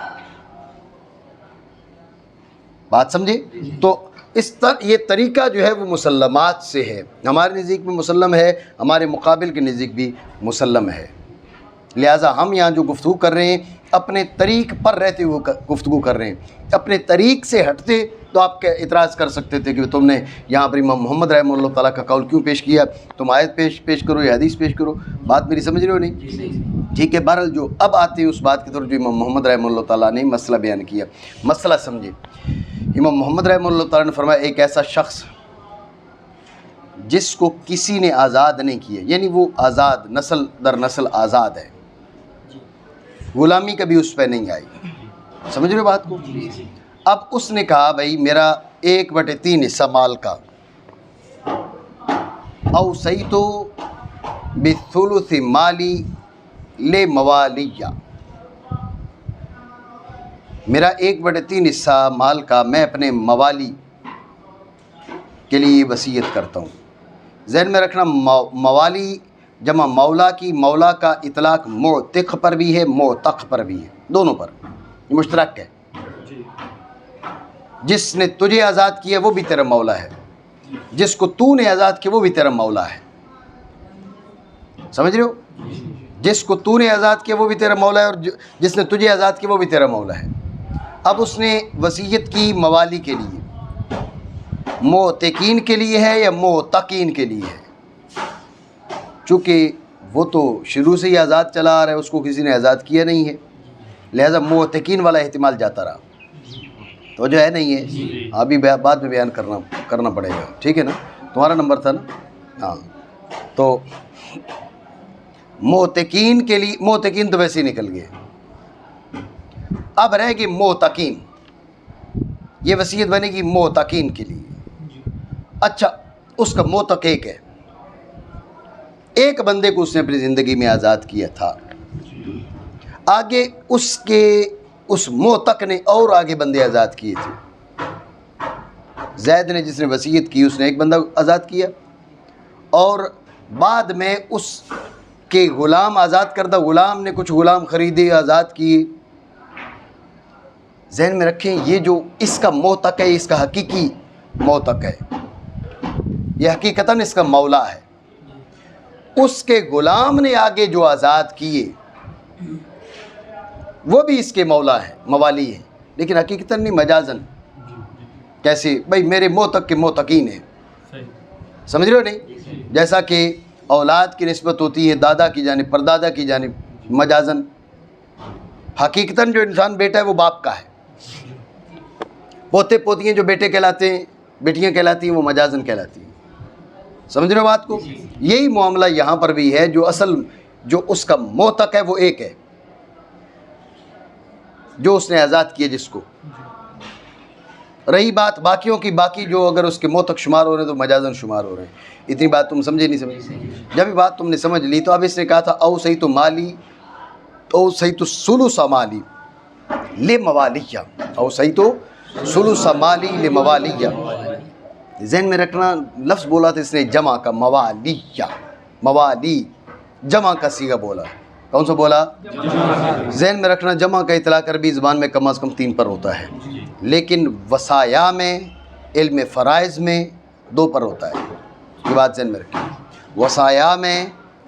بات سمجھے؟ تو یہ طریقہ جو ہے وہ مسلمات سے ہے، ہمارے نزدیک بھی مسلم ہے، ہمارے مقابل کے نزدیک بھی مسلم ہے۔ لہٰذا ہم یہاں جو گفتگو کر رہے ہیں اپنے طریق پر رہتے ہوئے گفتگو کر رہے ہیں، اپنے طریق سے ہٹتے تو آپ کا اعتراض کر سکتے تھے کہ تم نے یہاں پر امام محمد رحمہ اللہ تعالیٰ کا قول کیوں پیش کیا، تم آیت پیش کرو یا حدیث پیش کرو، بات میری سمجھ رہے ہو نہیں؟ ٹھیک ہے، بہرحال جو اب آتے ہیں اس بات کی طرف جو امام محمد رحمہ اللہ تعالیٰ نے مسئلہ بیان کیا، مسئلہ سمجھے۔ امام محمد رحمہ اللہ تعالیٰ نے فرمایا ایک ایسا شخص جس کو کسی نے آزاد نہیں کیا، یعنی وہ آزاد، نسل در نسل آزاد ہے، غلامی کبھی اس پہ نہیں آئی، سمجھ رہے بات کو؟ اب اس نے کہا بھائی میرا 1/3 حصہ مال کا، اوصیتو بثلث مالی لموالیہ، میرا 1/3 حصہ مال کا میں اپنے موالی کے لیے وصیت کرتا ہوں۔ ذہن میں رکھنا، موالی جمع مولا کی، مولا کا اطلاق معتق پر بھی ہے، معتق پر بھی ہے، دونوں پر یہ مشترک ہے۔ جس نے تجھے آزاد کیا وہ بھی تیرا مولا ہے، جس کو تو نے آزاد کیا وہ بھی تیرا مولا ہے، سمجھ رہے ہو؟ جس کو تو نے آزاد کیا وہ بھی تیرا مولا ہے، اور جس نے تجھے آزاد کیا وہ بھی تیرا مولا ہے۔ اب اس نے وصیت کی موالی کے لیے، معتقین کے لیے ہے یا معتقین کے لیے ہے؟ چونکہ وہ تو شروع سے ہی آزاد چلا آ رہا ہے، اس کو کسی نے آزاد کیا نہیں ہے، لہذا معتقین والا احتمال جاتا رہا، تو جو ہے نہیں ہے، ابھی بعد میں بیان کرنا پڑے گا، ٹھیک ہے نا؟ تمہارا نمبر تھا نا؟ ہاں، تو معتقین کے لیے، معتقین تو ویسے ہی نکل گئے، اب رہے گی معتقین، یہ وصیت بنے گی معتقین کے لیے۔ اچھا، اس کا معتق ایک ہے، ایک بندے کو اس نے اپنی زندگی میں آزاد کیا تھا، آگے اس معتق نے اور آگے بندے آزاد کیے تھے۔ زید نے جس نے وصیت کی اس نے ایک بندہ آزاد کیا، اور بعد میں اس کے غلام آزاد کردہ غلام نے کچھ غلام خریدے، آزاد کیے۔ ذہن میں رکھیں، یہ جو اس کا معتق ہے، اس کا حقیقی معتق ہے، یہ حقیقتاً اس کا مولا ہے۔ اس کے غلام نے آگے جو آزاد کیے وہ بھی اس کے مولا ہیں، موالی ہیں، لیکن حقیقتاً نہیں، مجازن. کیسے بھائی؟ میرے موتق کے موتقین ہیں، سمجھ رہے ہو نہیں؟ جیسا کہ اولاد کی نسبت ہوتی ہے دادا کی جانب پردادا کی جانب مجازن. حقیقتاً جو انسان بیٹا ہے وہ باپ کا ہے. پوتے پوتیاں جو بیٹے کہلاتے ہیں، بیٹیاں کہلاتی ہیں، وہ مجازن کہلاتی ہیں. سمجھ رہے ہو بات کو؟ یہی معاملہ یہاں پر بھی ہے. جو اصل جو اس کا موتق ہے وہ ایک ہے، جو اس نے آزاد کیا جس کو. رہی بات باقیوں کی، باقی جو اگر اس کے موتق شمار ہو رہے ہیں تو مجازن شمار ہو رہے ہیں. اتنی بات تم سمجھے نہیں سمجھے؟ جب یہ بات تم نے سمجھ لی تو اب اس نے کہا تھا او صحیح تو مالی، او صحیح تو سلوس مالی لے موالیہ، او صحیح تو سلوس مالی لے موالیہ. ذہن میں رکھنا، لفظ بولا تھا اس نے جمع کا، موالیہ، موالی جمع کا صیغہ بولا. کون سا بولا؟ ذہن میں رکھنا، جمع کا اطلاق عربی زبان میں کم از کم 3 پر ہوتا ہے، لیکن وصایا میں، علم فرائض میں 2 پر ہوتا ہے. یہ بات ذہن میں رکھیں. وصایا میں،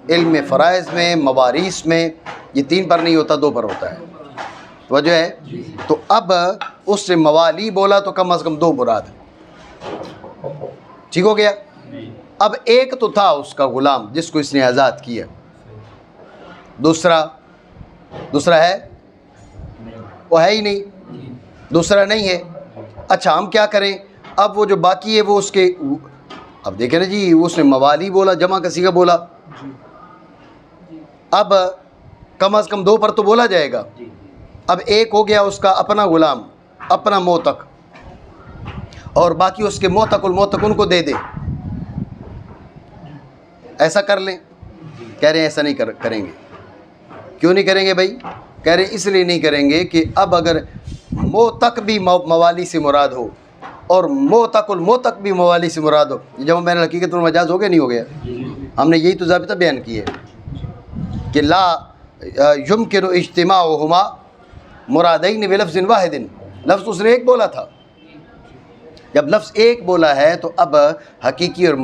علم فرائض میں، مواریث میں یہ 3 پر نہیں ہوتا، 2 پر ہوتا ہے. وجہ ہے تو اب اس سے موالی بولا تو کم از کم 2 مراد ہے. ٹھیک ہو گیا؟ اب ایک تو تھا اس کا غلام جس کو اس نے آزاد کیا، دوسرا ہے وہ ہے ہی نہیں، دوسرا نہیں ہے. اچھا ہم کیا کریں؟ اب وہ جو باقی ہے وہ اس کے، اب دیکھیں نا جی، اس نے موالی بولا، جمع کا صیغہ بولا، اب کم از کم 2 پر تو بولا جائے گا. اب ایک ہو گیا اس کا اپنا غلام، اپنا موتق، اور باقی اس کے موتق الموتق ان کو دے دے. ایسا کر لیں؟ کہہ رہے ہیں ایسا نہیں کریں گے. کیوں نہیں کریں گے بھائی؟ کہہ رہے ہیں اس لیے نہیں کریں گے کہ اب اگر موتق بھی موالی سے مراد ہو اور موتق الموتق بھی موالی سے مراد ہو، یہ جمع بین الحقیقت والمجاز ہو گیا نہیں ہو گیا؟ ہم نے یہی تو ضابطہ بیان کیا ہے کہ لا یمکن اجتماعہما مرادین بلفظ واحد. لفظ اس نے ایک بولا تھا. جب لفظ ایک بولا ہے تو اب حقیقی اور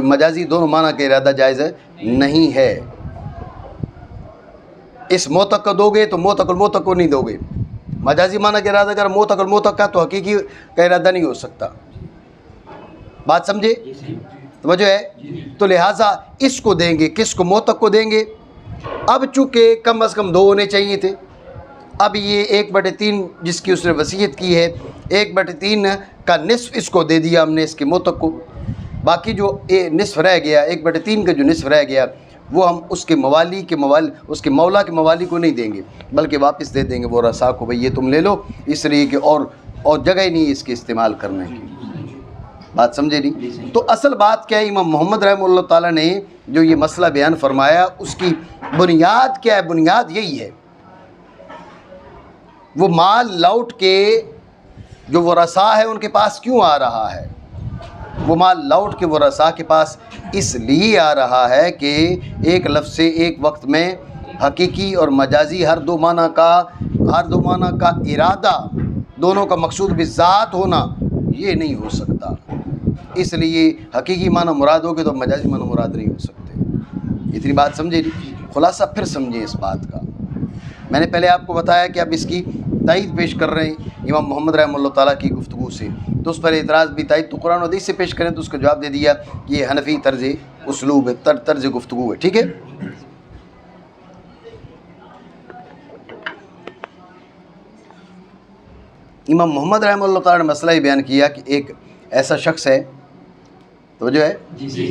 مجازی دونوں معنی کا ارادہ جائز نہیں ہے. اس موتق کو دو گے تو موتق الموتق کو نہیں دو گے. مجازی معنی کا ارادہ اگر موتق الموتق کا تو حقیقی کا ارادہ نہیں ہو سکتا. بات سمجھے؟ توجہ ہے؟ تو لہٰذا اس کو دیں گے، کس کو؟ موتق کو دیں گے. اب چونکہ کم از کم 2 ہونے چاہیے تھے، اب یہ 1/3 جس کی اس نے وصیت کی ہے، 1/3 کا نصف اس کو دے دیا ہم نے، اس کے موتق کو. باقی جو نصف رہ گیا، 1/3 کا جو نصف رہ گیا وہ ہم اس کے موالی کے اس کے مولا کے موالی کو نہیں دیں گے، بلکہ واپس دے دیں گے وہ رسا کو. بھئی یہ تم لے لو، اس لیے کہ اور جگہ ہی نہیں اس کے استعمال کرنے کی. بات سمجھے نہیں؟ تو اصل بات کیا ہے؟ امام محمد رحمہ اللہ تعالیٰ نے جو یہ مسئلہ بیان فرمایا اس کی بنیاد کیا ہے؟ بنیاد یہی ہے، وہ مال لوٹ کے جو ورثاء ہے ان کے پاس کیوں آ رہا ہے؟ وہ مال لوٹ کے ورثاء کے پاس اس لیے آ رہا ہے کہ ایک لفظ سے ایک وقت میں حقیقی اور مجازی ہر دو معنی کا ارادہ، دونوں کا مقصود بھی ذات ہونا، یہ نہیں ہو سکتا. اس لیے حقیقی معنی مراد ہو گے تو مجازی معنی مراد نہیں ہو سکتے. اتنی بات سمجھے؟ خلاصہ پھر سمجھیں اس بات کا. میں نے پہلے آپ کو بتایا کہ اب اس کی تائید پیش کر رہے ہیں امام محمد رحمہ اللہ تعالیٰ کی گفتگو سے، تو اس پر اعتراض بھی تائید تو قرآن و حدیث سے پیش کریں، تو اس کا جواب دے دیا کہ یہ حنفی طرز اسلوب ہے، طرز گفتگو ہے. ٹھیک ہے؟ امام محمد رحمہ اللہ تعالیٰ نے مسئلہ ہی بیان کیا کہ ایک ایسا شخص ہے، تو جو ہے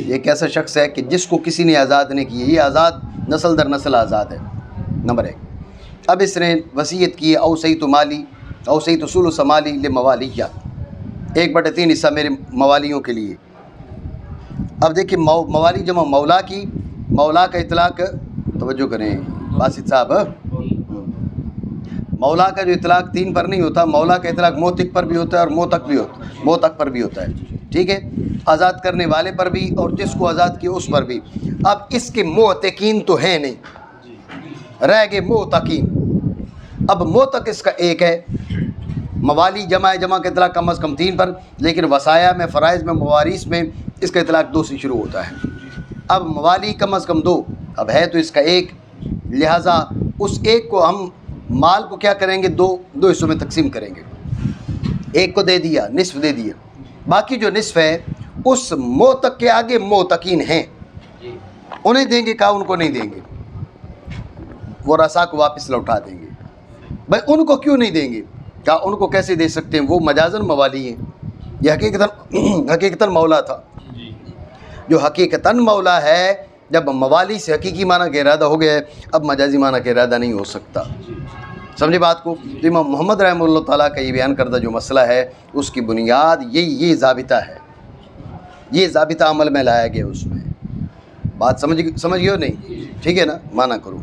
ایک ایسا شخص ہے کہ جس کو کسی نے آزاد نہیں کیا، یہ آزاد نسل در نسل آزاد ہے. نمبر 1. اب اس نے وصیت کی او صحیح تو مالی، او صحیح تو سلوس مالی لموالیہ، 1/3 حصہ میرے موالیوں کے لیے. اب دیکھیں موالی جمع مولا کی، مولا کا اطلاق، توجہ کریں باسط صاحب، مولا کا جو اطلاق 3 پر نہیں ہوتا، مولا کا اطلاق موتق پر بھی ہوتا ہے اور موتق پر بھی ہوتا ہے. ٹھیک ہے؟ آزاد کرنے والے پر بھی اور جس کو آزاد کیا اس پر بھی. اب اس کے موتقین تو ہیں نہیں، رہ گئے موتقین. اب موتق اس کا ایک ہے، موالی جمع کا اطلاق کم از کم 3 پر، لیکن وصایا میں، فرائض میں، مواریث میں اس کا اطلاق 2 سے شروع ہوتا ہے. اب موالی کم از کم 2، اب ہے تو اس کا 1، لہٰذا اس 1 کو ہم مال کو کیا کریں گے؟ 2 حصوں میں تقسیم کریں گے. ایک کو دے دیا، نصف دے دیا، باقی جو نصف ہے اس موتق کے آگے موتقین ہیں، انہیں دیں گے، کہا ان کو نہیں دیں گے، وہ رسا کو واپس لوٹا دیں گے۔ بھائی ان کو کیوں نہیں دیں گے؟ کہا ان کو کیسے دے سکتے ہیں، وہ مجازن موالی ہیں، یہ حقیقتاً مولا تھا۔ جو حقیقتاً مولا ہے، جب موالی سے حقیقی معنی کا ارادہ ہو گیا ہے، اب مجازی معنی کا ارادہ نہیں ہو سکتا۔ سمجھے بات کو؟ تو امام محمد رحمہ اللہ تعالیٰ کا یہ بیان کردہ جو مسئلہ ہے، اس کی بنیاد یہ ضابطہ ہے، یہ ضابطہ عمل میں لایا گیا اس میں۔ بات سمجھ گئے ہو نہیں؟ ٹھیک ہے نا؟ مانا کروں۔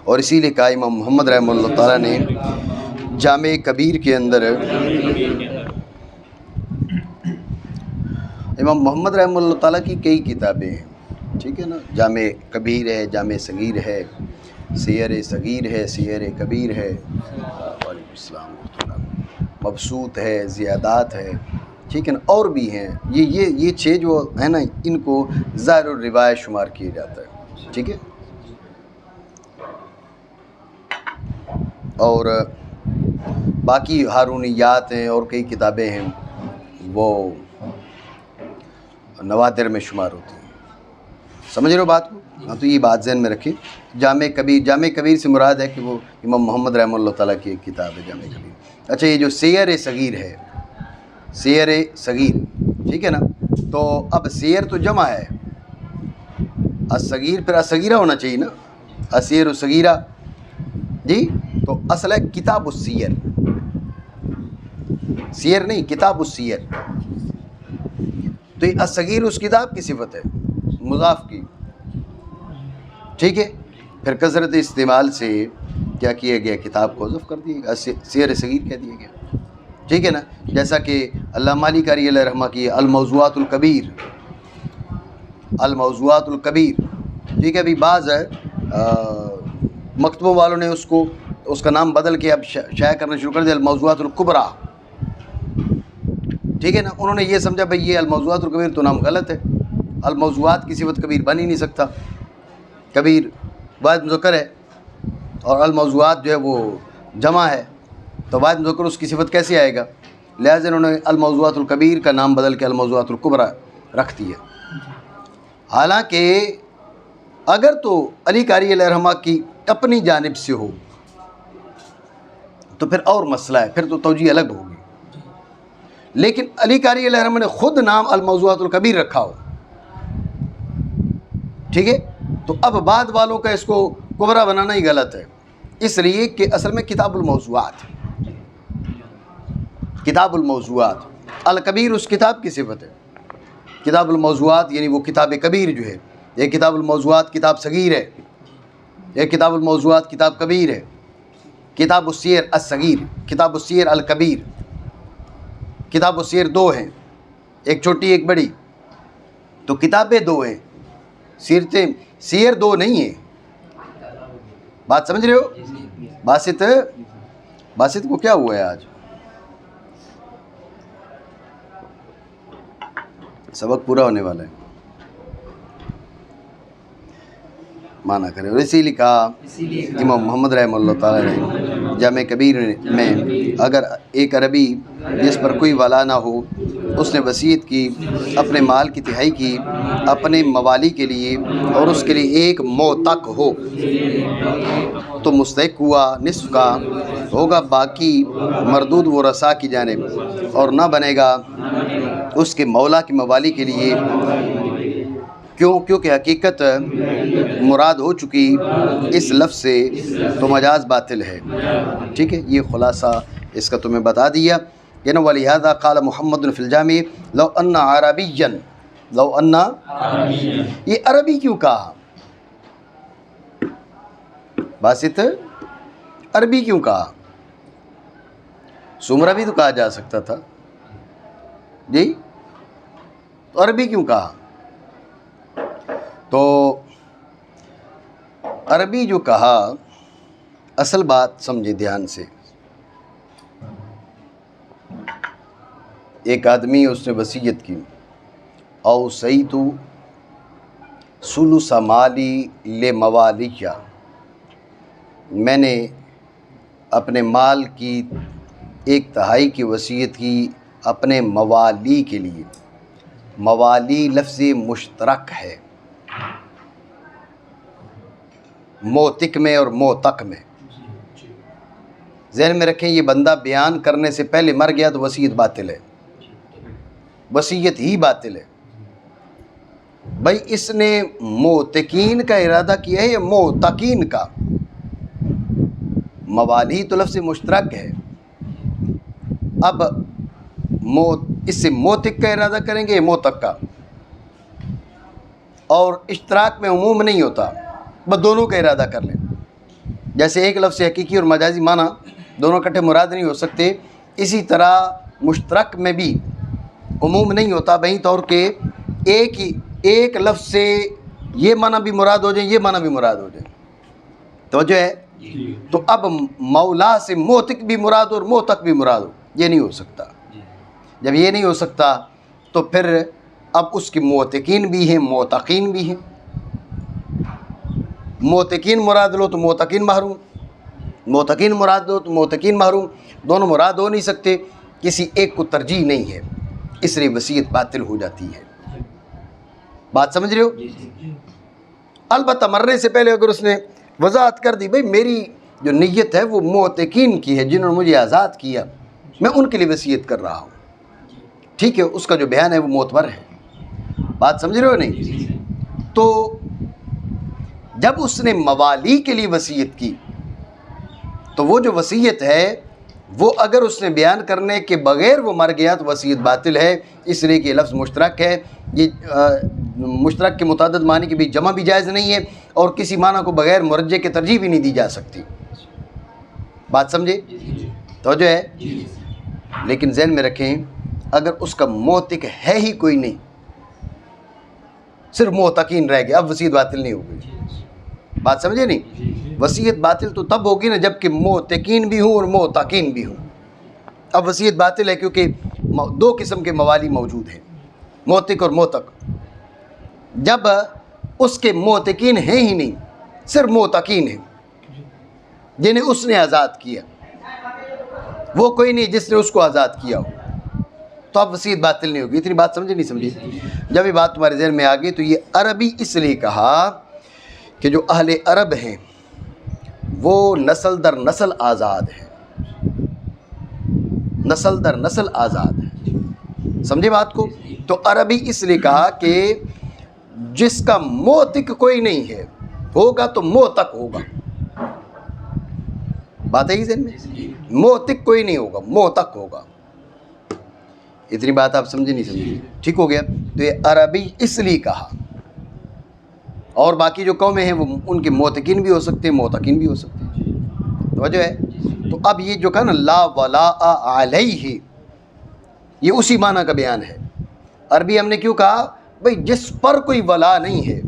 اور اسی لیے کہا امام محمد رحمہ اللہ تعالیٰ نے جامع کبیر کے اندر، امام محمد رحمہ اللہ تعالیٰ کی کئی کتابیں ہیں، ٹھیک ہے نا؟ جامع کبیر ہے، جامع صغیر ہے، سیر صغیر ہے، سیر کبیر ہے، وعلیکم السلام ورحمۃ اللہ، مبسوط ہے، زیادات ہے، ٹھیک ہے نا؟ اور بھی ہیں، یہ 6 جو ہے نا، ان کو ظاہر الروایت شمار کیا جاتا ہے، ٹھیک ہے؟ اور باقی ہارونیات ہیں اور کئی کتابیں ہیں، وہ نوادر میں شمار ہوتی ہیں۔ سمجھ رہے ہو بات کو؟ ہاں، تو یہ بات ذہن میں رکھیں۔ جامع کبیر سے مراد ہے کہ وہ امام محمد رحمہ اللہ تعالیٰ کی ایک کتاب ہے جامع کبیر۔ اچھا، یہ جو سیر صغیر ہے، سیر صغیر، ٹھیک ہے نا؟ تو اب سیر تو جمع ہے، الصغیر پھر الصغیرہ ہونا چاہیے نا، السیر الصغیرہ، جی؟ تو اصل ہے کتاب السیر، سیر نہیں، کتاب السیر۔ تو یہ الصغیر اس کتاب کی صفت ہے، مضاف کی، ٹھیک ہے؟ پھر کثرت استعمال سے کیا کیا گیا، کتاب کو حذف کر دیا گیا، سیر صغیر کہہ دیا گیا، ٹھیک ہے نا؟ جیسا کہ علامہ علی قاری علیہ رحمہ کی الموضوعات الکبیر، الموضوعات الکبیر، ٹھیک ہے؟ ابھی بعض مکتبوں والوں نے اس کا نام بدل کے اب شائع کرنا شروع کر دیا، الموضوعات الکبریٰ، ٹھیک ہے نا؟ انہوں نے یہ سمجھا بھئی یہ الموضوعات الکبیر تو نام غلط ہے، الموضوعات کی صفت کبیر بن ہی نہیں سکتا، کبیر واحد مذکر ہے اور الموضوعات جو ہے وہ جمع ہے، تو واحد مذکر اس کی صفت کیسے آئے گا؟ لہٰذا انہوں نے الموضوعات الکبیر کا نام بدل کے الموضوعات الکبریٰ رکھ دیا۔ حالانکہ اگر تو علی قاری علیہ رحمہ کی اپنی جانب سے ہو تو پھر اور مسئلہ ہے، پھر تو توجیہ الگ ہوگی، لیکن علی قاری علیہ رحمہ نے خود نام الموضوعات الکبیر رکھا ہو، ٹھیک ہے؟ تو اب بعد والوں کا اس کو کبرا بنانا ہی غلط ہے، اس لیے کہ اصل میں کتاب الموضوعات، کتاب الموضوعات، الکبیر اس کتاب کی صفت ہے، کتاب الموضوعات یعنی وہ کتاب کبیر جو ہے، یہ کتاب الموضوعات کتاب صغیر ہے، یہ کتاب الموضوعات کتاب کبیر ہے، کتاب السیر الصغیر، کتاب السیر الکبیر، کتاب السیر 2 ہیں، ایک چھوٹی ایک بڑی، تو کتابیں 2 ہیں، سیر 2 نہیں ہیں۔ بات سمجھ رہے ہو؟ باسط کو کیا ہوا ہے آج؟ سبق پورا ہونے والا ہے، مانا کرے۔ اور اسی لیے کہا امام محمد رحمہ اللہ تعالیٰ نے جامع کبیر میں، اگر ایک عربی جس پر کوئی ولا نہ ہو، اس نے وصیت کی، اپنے مال کی تہائی کی اپنے موالی کے لیے، اور اس کے لیے ایک موتق ہو تو مستحق ہوا نصف کا ہوگا، باقی مردود و رسا کی جانب، اور نہ بنے گا اس کے مولا کی موالی کے لیے، کیونکہ حقیقت مراد ہو چکی اس لفظ سے تو مجاز باطل ہے، ٹھیک ہے؟ یہ خلاصہ اس کا تمہیں بتا دیا کہ نا، وَلِهَذَا قَالَ مُحَمَّدٌ فِي الْجَامِعِ لَوْ أَنَّ عَرَبِيًّا، یہ عربی کیوں کہا؟ باسط عربی کیوں کہا؟ سمرہ بھی تو کہا جا سکتا تھا، جی؟ تو عربی کیوں کہا؟ تو عربی جو کہا، اصل بات سمجھے دھیان سے، ایک آدمی اس نے وصیت کی، اوصیت ثلث مالی لموالیہ، میں نے اپنے مال کی ایک تہائی کی وصیت کی اپنے موالی کے لیے. موالی لفظ مشترک ہے موتق میں اور موتق میں. ذہن میں رکھیں یہ بندہ بیان کرنے سے پہلے مر گیا تو وصیت باطل ہے, وصیت ہی باطل ہے. بھائی اس نے موتقین کا ارادہ کیا ہے یا موتقین کا؟ موالی تو لفظ مشترک ہے. اب اس سے موتق کا ارادہ کریں گے یا موتق کا؟ اور اشتراک میں عموم نہیں ہوتا, بس دونوں کا ارادہ کر لیں. جیسے ایک لفظ حقیقی اور مجازی معنی دونوں اکٹھے مراد نہیں ہو سکتے, اسی طرح مشترک میں بھی عموم نہیں ہوتا بہی طور کہ ایک لفظ سے یہ معنی بھی مراد ہو جائیں, یہ معنی بھی مراد ہو جائیں. توجہ ہے؟ تو اب مولا سے موتق بھی مراد ہو اور موتق بھی مراد ہو, یہ نہیں ہو سکتا. جب یہ نہیں ہو سکتا تو پھر اب اس کی موتقین بھی ہیں موتقین بھی ہیں. موتقین مراد لو تو موتقین محروم, موتقین مراد لو تو موتقین محروم. دونوں مراد ہو نہیں سکتے, کسی ایک کو ترجیح نہیں ہے, اس لیے وصیت باطل ہو جاتی ہے. بات سمجھ رہے ہو؟ البتہ مرنے سے پہلے اگر اس نے وضاحت کر دی بھئی میری جو نیت ہے وہ موتقین کی ہے جنہوں نے مجھے آزاد کیا, میں ان کے لیے وصیت کر رہا ہوں, ٹھیک ہے, اس کا جو بیان ہے وہ معتبر ہے. بات سمجھ رہے ہو نہیں؟ تو جب اس نے موالی کے لیے وصیت کی تو وہ جو وصیت ہے وہ اگر اس نے بیان کرنے کے بغیر وہ مر گیا تو وصیت باطل ہے, اس لیے کہ یہ لفظ مشترک ہے. یہ مشترک کے متعدد معنی کی بھی جمع بھی جائز نہیں ہے اور کسی معنی کو بغیر مرجع کے ترجیح بھی نہیں دی جا سکتی. بات سمجھے؟ توجہ ہے؟ لیکن ذہن میں رکھیں اگر اس کا موتق ہے ہی کوئی نہیں, صرف موتقین رہ گئے, اب وصیت باطل نہیں ہوگی. بات سمجھے نہیں؟ وصیت باطل تو تب ہوگی نا جب کہ موتقین بھی ہوں اور موتقین بھی ہوں. اب وصیت باطل ہے کیونکہ دو قسم کے موالی موجود ہیں, موتق اور موتق. جب اس کے موتقین ہیں ہی نہیں, صرف موتقین ہیں جنہیں اس نے آزاد کیا, وہ کوئی نہیں جس نے اس کو آزاد کیا ہو, تو اب وصیت باطل نہیں ہوگی. اتنی بات سمجھے نہیں سمجھے؟ جب یہ بات تمہارے ذہن میں آ گئی تو یہ عربی اس لیے کہا کہ جو اہل عرب ہیں وہ نسل در نسل آزاد ہیں, نسل در نسل آزاد ہیں. سمجھے بات کو؟ تو عربی اس لیے کہا کہ جس کا موتق کوئی نہیں ہے ہوگا تو موتق ہوگا. بات ہے ہی ذہن میں؟ موتق کوئی نہیں ہوگا, موتق ہوگا. اتنی بات آپ سمجھے نہیں سمجھے؟ ٹھیک ہو گیا. تو یہ عربی اس لیے کہا, اور باقی جو قومیں ہیں وہ ان کے موتقین بھی ہو سکتے ہیں موتقین بھی ہو سکتے ہیں. توجہ ہے؟ تو اب یہ جو کہا نا لا ولاء علیہ, یہ اسی معنی کا بیان ہے. عربی ہم نے کیوں کہا؟ بھئی جس پر کوئی ولا نہیں ہے,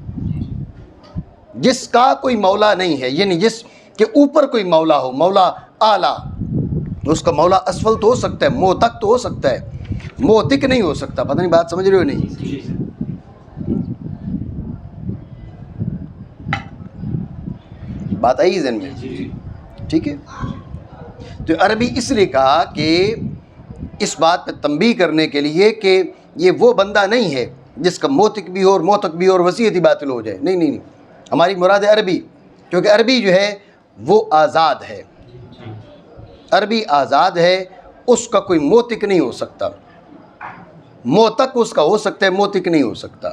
جس کا کوئی مولا نہیں ہے, یعنی جس کے اوپر کوئی مولا ہو, مولا اعلیٰ, اس کا مولا اسفل تو ہو سکتا ہے, موتق تو ہو سکتا ہے, موتق نہیں ہو سکتا. پتہ نہیں بات سمجھ رہے ہو نہیں؟ بات آئی ذہن میں؟ ٹھیک ہے. تو عربی اس لیے کہا کہ اس بات پہ تنبیہ کرنے کے لیے کہ یہ وہ بندہ نہیں ہے جس کا موتق بھی ہو اور موتق بھی ہو اور وصیت ہی باطل ہو جائے. نہیں نہیں نہیں, ہماری مراد ہے عربی, کیونکہ عربی جو ہے وہ آزاد ہے, عربی آزاد ہے, اس کا کوئی موتق نہیں ہو سکتا. موتق اس کا ہو سکتا ہے, موتق نہیں ہو سکتا.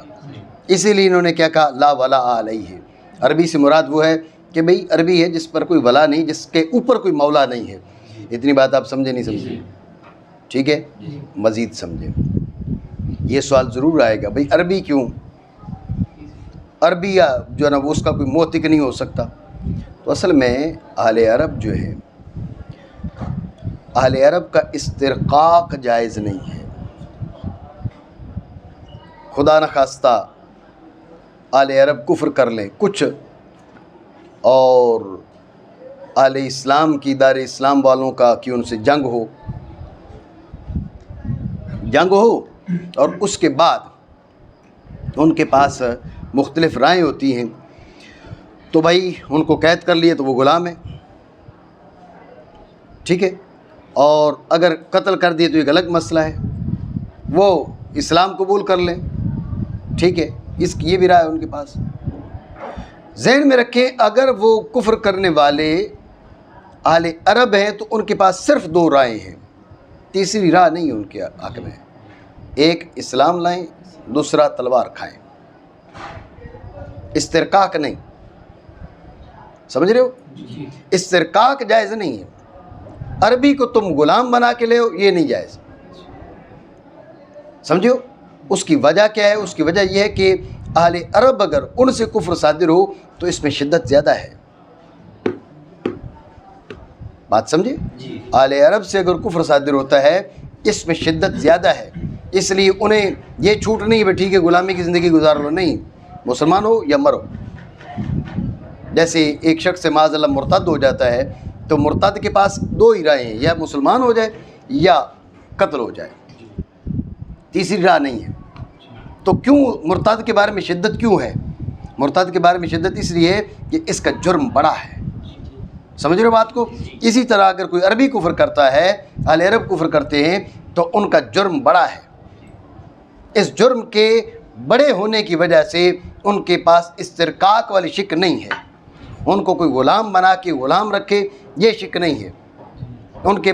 اسی لیے انہوں نے کیا کہا لا ولاء علیہ. عربی سے مراد وہ ہے کہ بھئی عربی ہے جس پر کوئی ولا نہیں, جس کے اوپر کوئی مولا نہیں ہے. اتنی بات آپ سمجھے نہیں سمجھے؟ ٹھیک ہے, مزید سمجھیں. یہ سوال ضرور آئے گا بھئی عربی کیوں, عربی جو ہے نا وہ اس کا کوئی موتق نہیں ہو سکتا. تو اصل میں اہل عرب جو ہے, اہل عرب کا استرقاق جائز نہیں ہے. خدا نخواستہ اہل عرب کفر کر لیں کچھ اور اہل اسلام کی دار اسلام والوں کا کہ ان سے جنگ ہو اور اس کے بعد ان کے پاس مختلف رائے ہوتی ہیں, تو بھائی ان کو قید کر لیے تو وہ غلام ہے. ٹھیک ہے, اور اگر قتل کر دیے تو ایک الگ مسئلہ ہے، وہ اسلام قبول کر لیں، ٹھیک ہے، یہ بھی رائے ہے ان کے پاس۔ ذہن میں رکھیں اگر وہ کفر کرنے والے اہل عرب ہیں تو ان کے پاس صرف دو رائے ہیں، تیسری راہ نہیں ہے ان کے حق میں۔ ایک اسلام لائیں، دوسرا تلوار کھائیں، استرقاق نہیں، سمجھ رہے ہو؟ استرقاق جائز نہیں ہے۔ عربی کو تم غلام بنا کے لے ہو، یہ نہیں جائز، سمجھو؟ اس کی وجہ کیا ہے؟ اس کی وجہ یہ ہے کہ اہل عرب اگر ان سے کفر صادر ہو تو اس میں شدت زیادہ ہے، بات سمجھے؟ اہل عرب سے اگر کفر صادر ہوتا ہے اس میں شدت زیادہ ہے، اس لیے انہیں یہ چھوٹ نہیں ہے ٹھیک ہے غلامی کی زندگی گزار لو، نہیں، مسلمان ہو یا مرو۔ جیسے ایک شخص سے معاذ اللہ مرتد ہو جاتا ہے تو مرتد کے پاس دو ہی رائے ہیں، یا مسلمان ہو جائے یا قتل ہو جائے، تیسری راہ نہیں ہے۔ تو کیوں مرتد کے بارے میں شدت کیوں ہے؟ مرتد کے بارے میں شدت اس لیے ہے کہ اس کا جرم بڑا ہے، سمجھ رہے ہو بات کو؟ اسی طرح اگر کوئی عربی کفر کرتا ہے، اہل عرب کفر کرتے ہیں تو ان کا جرم بڑا ہے، اس جرم کے بڑے ہونے کی وجہ سے ان کے پاس استرقاق والی شک نہیں ہے، ان کو کوئی غلام بنا کے غلام رکھے یہ شک نہیں ہے، ان کے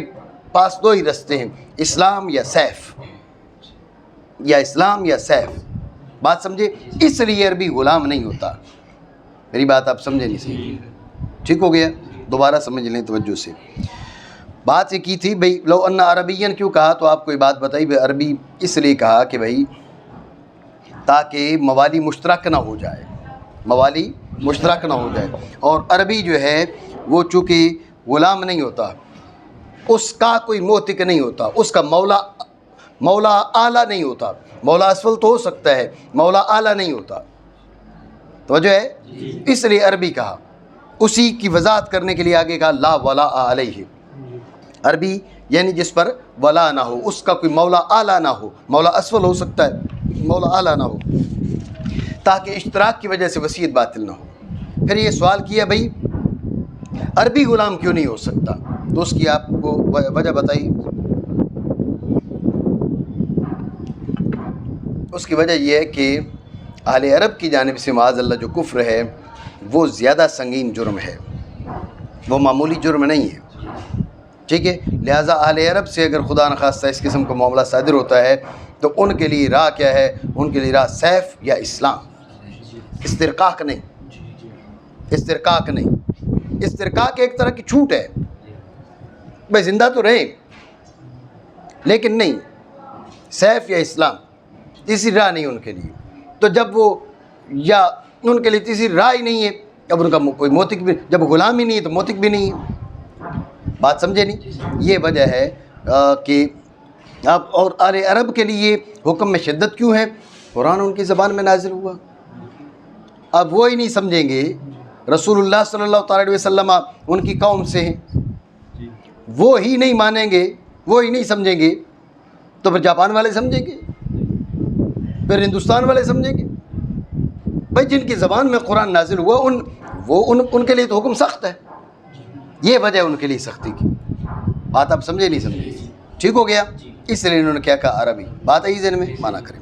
پاس دو ہی رستے ہیں، اسلام یا سیف، یا اسلام یا سیف، بات سمجھے؟ اس لیے عربی غلام نہیں ہوتا۔ میری بات آپ سمجھے نہیں صحیح؟ ٹھیک ہو گیا؟ دوبارہ سمجھ لیں توجہ سے۔ بات یہ کی تھی بھئی لو ان عربین کیوں کہا، تو آپ کو یہ بات بتائی بھئی عربی اس لیے کہا کہ بھئی تاکہ موالی مشترک نہ ہو جائے، موالی مشترک نہ ہو جائے، اور عربی جو ہے وہ چونکہ غلام نہیں ہوتا، اس کا کوئی موتق نہیں ہوتا، اس کا مولا اعلیٰ نہیں ہوتا، مولا اسفل تو ہو سکتا ہے، مولا اعلیٰ نہیں ہوتا، توجہ ہے؟ اس لیے عربی کہا، اسی کی وضاحت کرنے کے لیے آگے کہا لا ولا علیہ، عربی یعنی جس پر ولا نہ ہو، اس کا کوئی مولا اعلیٰ نہ ہو، مولا اسفل ہو سکتا ہے، مولا اعلیٰ نہ ہو، تاکہ اشتراک کی وجہ سے وصیت باطل نہ ہو۔ پھر یہ سوال کیا بھئی عربی غلام کیوں نہیں ہو سکتا، تو اس کی آپ کو وجہ بتائی، اس کی وجہ یہ ہے کہ اہل عرب کی جانب سے معاذ اللہ جو کفر ہے وہ زیادہ سنگین جرم ہے، وہ معمولی جرم نہیں ہے، ٹھیک ہے؟ لہٰذا اہل عرب سے اگر خدا نخواستہ اس قسم کا معاملہ صادر ہوتا ہے تو ان کے لیے راہ کیا ہے؟ ان کے لیے راہ سیف یا اسلام، استرقاق نہیں، استرقاق نہیں، استرقاق ایک طرح کی چھوٹ ہے، بھائی زندہ تو رہیں لیکن نہیں، سیف یا اسلام، تیسری راہ نہیں ان کے لیے۔ تو جب وہ یا ان کے لیے تیسری راہ ہی نہیں ہے، اب ان کا کوئی موتق بھی، جب غلام ہی نہیں ہے تو موتق بھی نہیں ہے، بات سمجھے نہیں؟ یہ وجہ ہے کہ اب اور اہل عرب کے لیے حکم میں شدت کیوں ہے؟ قرآن ان کی زبان میں نازل ہوا، اب وہ ہی نہیں سمجھیں گے، رسول اللہ صلی اللہ تعالی علیہ وسلم ان کی قوم سے ہیں، وہ ہی نہیں مانیں گے، وہ ہی نہیں سمجھیں گے، تو پھر جاپان والے سمجھیں گے، پھر ہندوستان والے سمجھیں گے، بھائی جن کی زبان میں قرآن نازل ہوا ان کے لیے تو حکم سخت ہے، یہ وجہ ہے ان کے لیے سختی کی، بات آپ سمجھے نہیں سمجھے؟ ٹھیک ہو گیا؟ اس لیے انہوں نے کیا کہا عربی، بات آئی ذہن میں، مانا کریں۔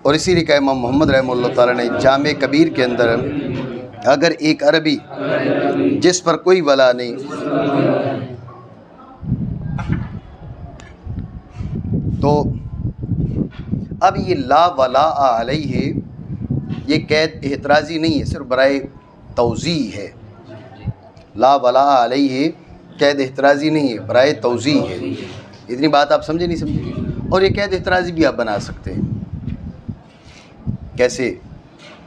اور اسی لیے کہا امام محمد رحمہ اللہ تعالیٰ نے جامع کبیر کے اندر اگر ایک عربی جس پر کوئی ولا نہیں تو اب یہ لا ولا علیہ یہ قید احترازی نہیں ہے، صرف برائے توضیح ہے، لا ولا علیہ قید احترازی نہیں ہے، برائے توضیح ہے، اتنی بات آپ سمجھے نہیں سمجھے؟ اور یہ قید احترازی بھی آپ بنا سکتے ہیں، کیسے؟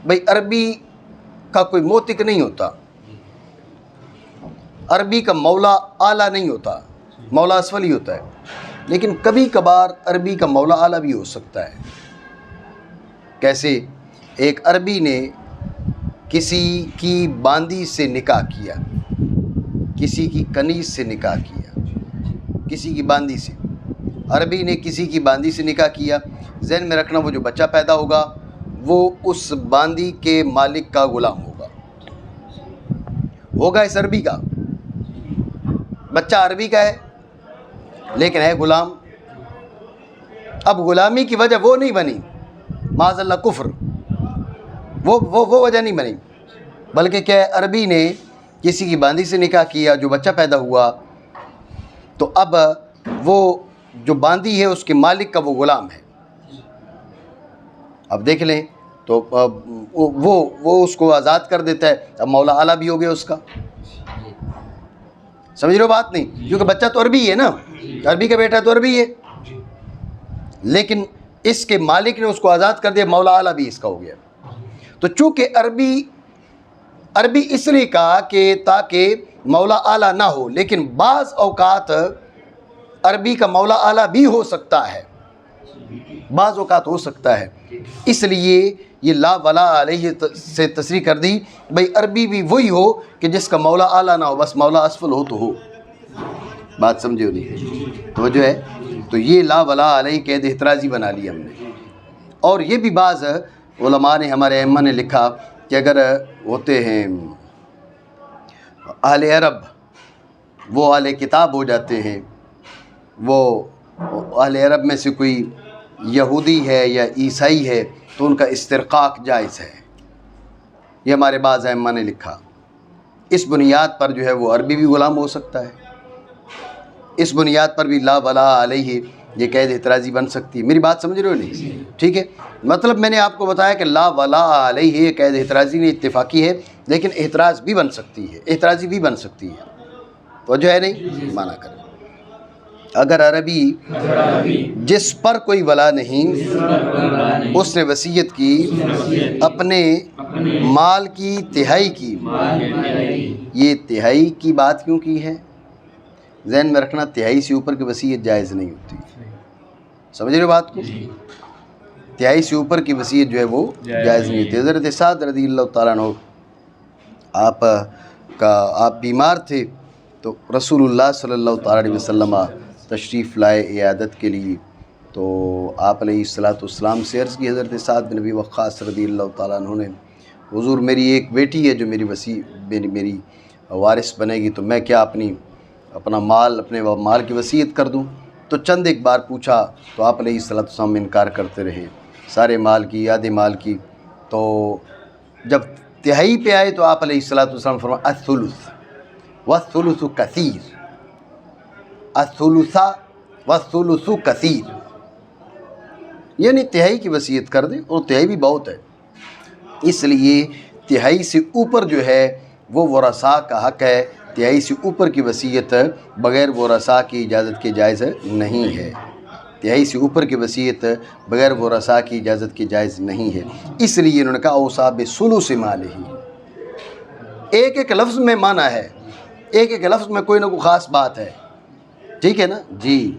بھئی عربی کا کوئی موتق نہیں ہوتا، عربی کا مولا اعلیٰ نہیں ہوتا، مولا اسفل ہی ہوتا ہے، لیکن کبھی کبھار عربی کا مولا اعلیٰ بھی ہو سکتا ہے۔ کیسے؟ ایک عربی نے کسی کی باندی سے نکاح کیا، کسی کی کنیز سے نکاح کیا، کسی کی باندی سے، عربی نے کسی کی باندی سے نکاح کیا، ذہن میں رکھنا وہ جو بچہ پیدا ہوگا وہ اس باندی کے مالک کا غلام ہوگا اس عربی کا، بچہ عربی کا ہے لیکن ہے غلام. اب غلامی کی وجہ وہ نہیں بنی معاذ اللہ کفر، وہ وجہ نہیں بنی، بلکہ کہ عربی نے کسی کی باندی سے نکاح کیا، جو بچہ پیدا ہوا، تو اب وہ جو باندی ہے اس کے مالک کا وہ غلام ہے. اب دیکھ لیں تو وہ اس کو آزاد کر دیتا ہے. اب مولا اعلیٰ بھی ہو گیا اس کا. سمجھ رہے ہو بات؟ نہیں، کیونکہ بچہ تو عربی ہے نا، عربی کا بیٹا تو عربی ہے، لیکن اس کے مالک نے اس کو آزاد کر دیا، مولا اعلیٰ بھی اس کا ہو گیا. تو چونکہ عربی اس لیے کہا کہ تاکہ مولا اعلیٰ نہ ہو، لیکن بعض اوقات عربی کا مولا اعلیٰ بھی ہو سکتا ہے، بعض اوقات ہو سکتا ہے. اس لیے یہ لا ولا علیہ سے تصریح کر دی، بھئی عربی بھی وہی ہو کہ جس کا مولا اعلیٰ نہ ہو، بس مولا اسفل ہو تو ہو. بات سمجھے ہو نہیں؟ تو جو ہے تو یہ لا ولا علیہ قید احترازی بنا لی ہم نے. اور یہ بھی بعض علماء نے، ہمارے ائمہ نے لکھا کہ اگر ہوتے ہیں اہل عرب، وہ اہل کتاب ہو جاتے ہیں، وہ اہل عرب میں سے کوئی یہودی ہے یا عیسائی ہے، تو ان کا استرقاق جائز ہے. یہ ہمارے بعض ائمہ نے لکھا. اس بنیاد پر جو ہے وہ عربی بھی غلام ہو سکتا ہے، اس بنیاد پر بھی لا ولا علیہ یہ قید احترازی بن سکتی ہے. میری بات سمجھ رہے ہو نہیں؟ ٹھیک ہے. مطلب میں نے آپ کو بتایا کہ لا ولا علیہ قید احترازی نہیں اتفاقی ہے، لیکن احتراز بھی بن سکتی ہے، احترازی بھی بن سکتی ہے. تو جو ہے نہیں مانا کریں. اگر عربی جس پر کوئی ولا نہیں، اس نے وصیت کی اپنے مال کی تہائی کی. یہ تہائی کی بات کیوں کی ہے؟ ذہن میں رکھنا، تہائی سے اوپر کی وصیت جائز نہیں ہوتی. سمجھ رہے ہو بات کو؟ تہائی سے اوپر کی وصیت جو ہے وہ جائز نہیں ہوتی. حضرت سعد رضی اللہ تعالیٰ عنہ آپ بیمار تھے، تو رسول اللہ صلی اللہ تعالیٰ علیہ وسلم تشریف لائے عیادت کے لیے. تو آپ علیہ السلام سے عرض کی حضرت سعد بن ابی وقاص رضی اللہ تعالیٰ عنہ نے، حضور میری ایک بیٹی ہے جو میری وارث بنے گی، تو میں کیا اپنا مال، اپنے مال کی وصیت کر دوں؟ تو چند ایک بار پوچھا تو آپ علیہ السلام انکار کرتے رہے، سارے مال کی، آدھے مال کی. تو جب تہائی پہ آئے تو آپ علیہ السلام فرمایا الثلث والثلث کثیر، الثلث والثلث کثیر، یعنی تہائی کی وصیت کر دیں، اور تہائی بھی بہت ہے. اس لیے تہائی سے اوپر جو ہے وہ ورثاء کا حق ہے. تہائی سے اوپر کی وصیت بغیر ورثاء کی اجازت کے جائز نہیں ہے. تہائی سے اوپر کی وصیت بغیر ورثاء کی اجازت کی جائز نہیں ہے. اس لیے انہوں نے کہا اوصی بثلث مالہ. ایک ایک لفظ میں معنی ہے، ایک ایک لفظ میں کوئی نہ کوئی خاص بات ہے. ٹھیک ہے نا جی؟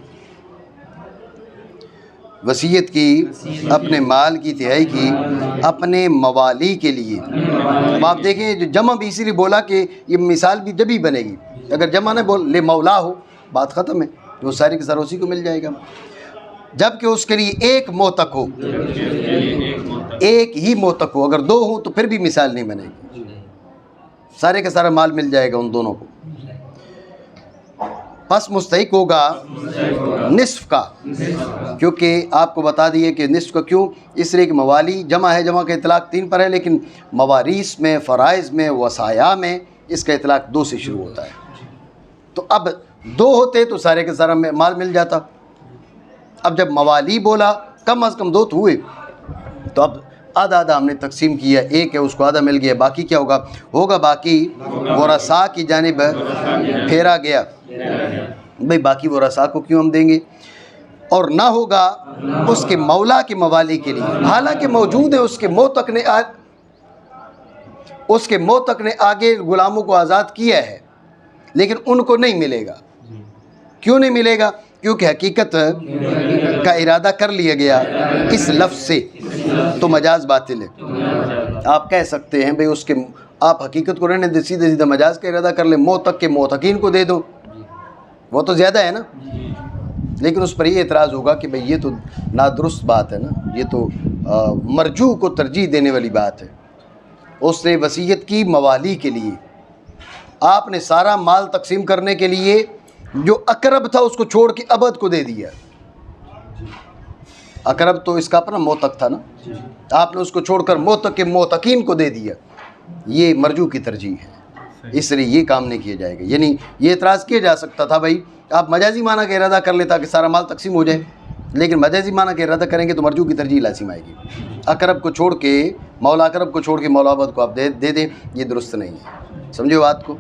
وصیت کی، اپنے مال کی تہائی کی اپنے موالی کے لیے. اب آپ دیکھیں جو جمع بھی اسی لیے بولا کہ یہ مثال بھی جبھی بنے گی، اگر جمع نہ بول لے مولا ہو، بات ختم ہے، وہ ساری کی ساری اسی کو مل جائے گا. جب کہ اس کے لیے ایک موتق ہو، ایک ہی موتق ہو. اگر دو ہوں تو پھر بھی مثال نہیں بنے گی، سارے کا سارا مال مل جائے گا ان دونوں کو. پس مستحق ہوگا نصف کا، کیونکہ آپ کو بتا دیے کہ نصف کا کیوں، اس لیے کہ موالی جمع ہے، جمع کا اطلاق 3 پر ہے، لیکن مواریث میں، فرائض میں، وصایا میں اس کا اطلاق 2 سے شروع ہوتا ہے. تو اب 2 ہوتے تو سارے کا سارا مال مل جاتا. اب جب موالی بولا کم از کم 2 تو ہوئے، تو اب آدھا ہم نے تقسیم کیا، ایک ہے اس کو آدھا مل گیا، باقی کیا ہوگا باقی ورثاء کی جانب پھیرا گیا. بھئی باقی ورثاء کو کیوں ہم دیں گے؟ اور نہ ہوگا اس کے مولا کے موالی کے لیے، حالانکہ موجود ہے، اس کے موتق نے آگے غلاموں کو آزاد کیا ہے، لیکن ان کو نہیں ملے گا. کیوں نہیں ملے گا؟ کیونکہ حقیقت کا ارادہ کر لیا گیا اس لفظ سے، تو مجاز باطل ہے. آپ کہہ سکتے ہیں بھئی اس کے، آپ حقیقت کو رہنے دے، سیدھے سیدھا مجاز کا ارادہ کر لیں، موتق کے موتقین کو دے دو، وہ تو زیادہ ہے نا. لیکن اس پر یہ اعتراض ہوگا کہ بھئی یہ تو نادرست بات ہے نا، یہ تو مرجوع کو ترجیح دینے والی بات ہے. اس نے وصیت کی موالی کے لیے، آپ نے سارا مال تقسیم کرنے کے لیے جو اقرب تھا اس کو چھوڑ کے ابد کو دے دیا. اقرب تو اس کا اپنا موتق تھا نا, آپ نے اس کو چھوڑ کر موتق کے موتقین کو دے دیا. یہ مرجو کی ترجیح ہے, اس لیے یہ کام نہیں کیا جائے گا. یعنی یہ اعتراض کیا جا سکتا تھا بھائی آپ مجازی معنی کا ارادہ کر لیں تاکہ سارا مال تقسیم ہو جائے, لیکن مجازی معنی کا ارادہ کریں گے تو مرجو کی ترجیح لازم آئے گی. اقرب کو چھوڑ کے مولا اقرب کو چھوڑ کے مولا ابد کو آپ دے دیں, یہ درست نہیں ہے. سمجھو بات کو.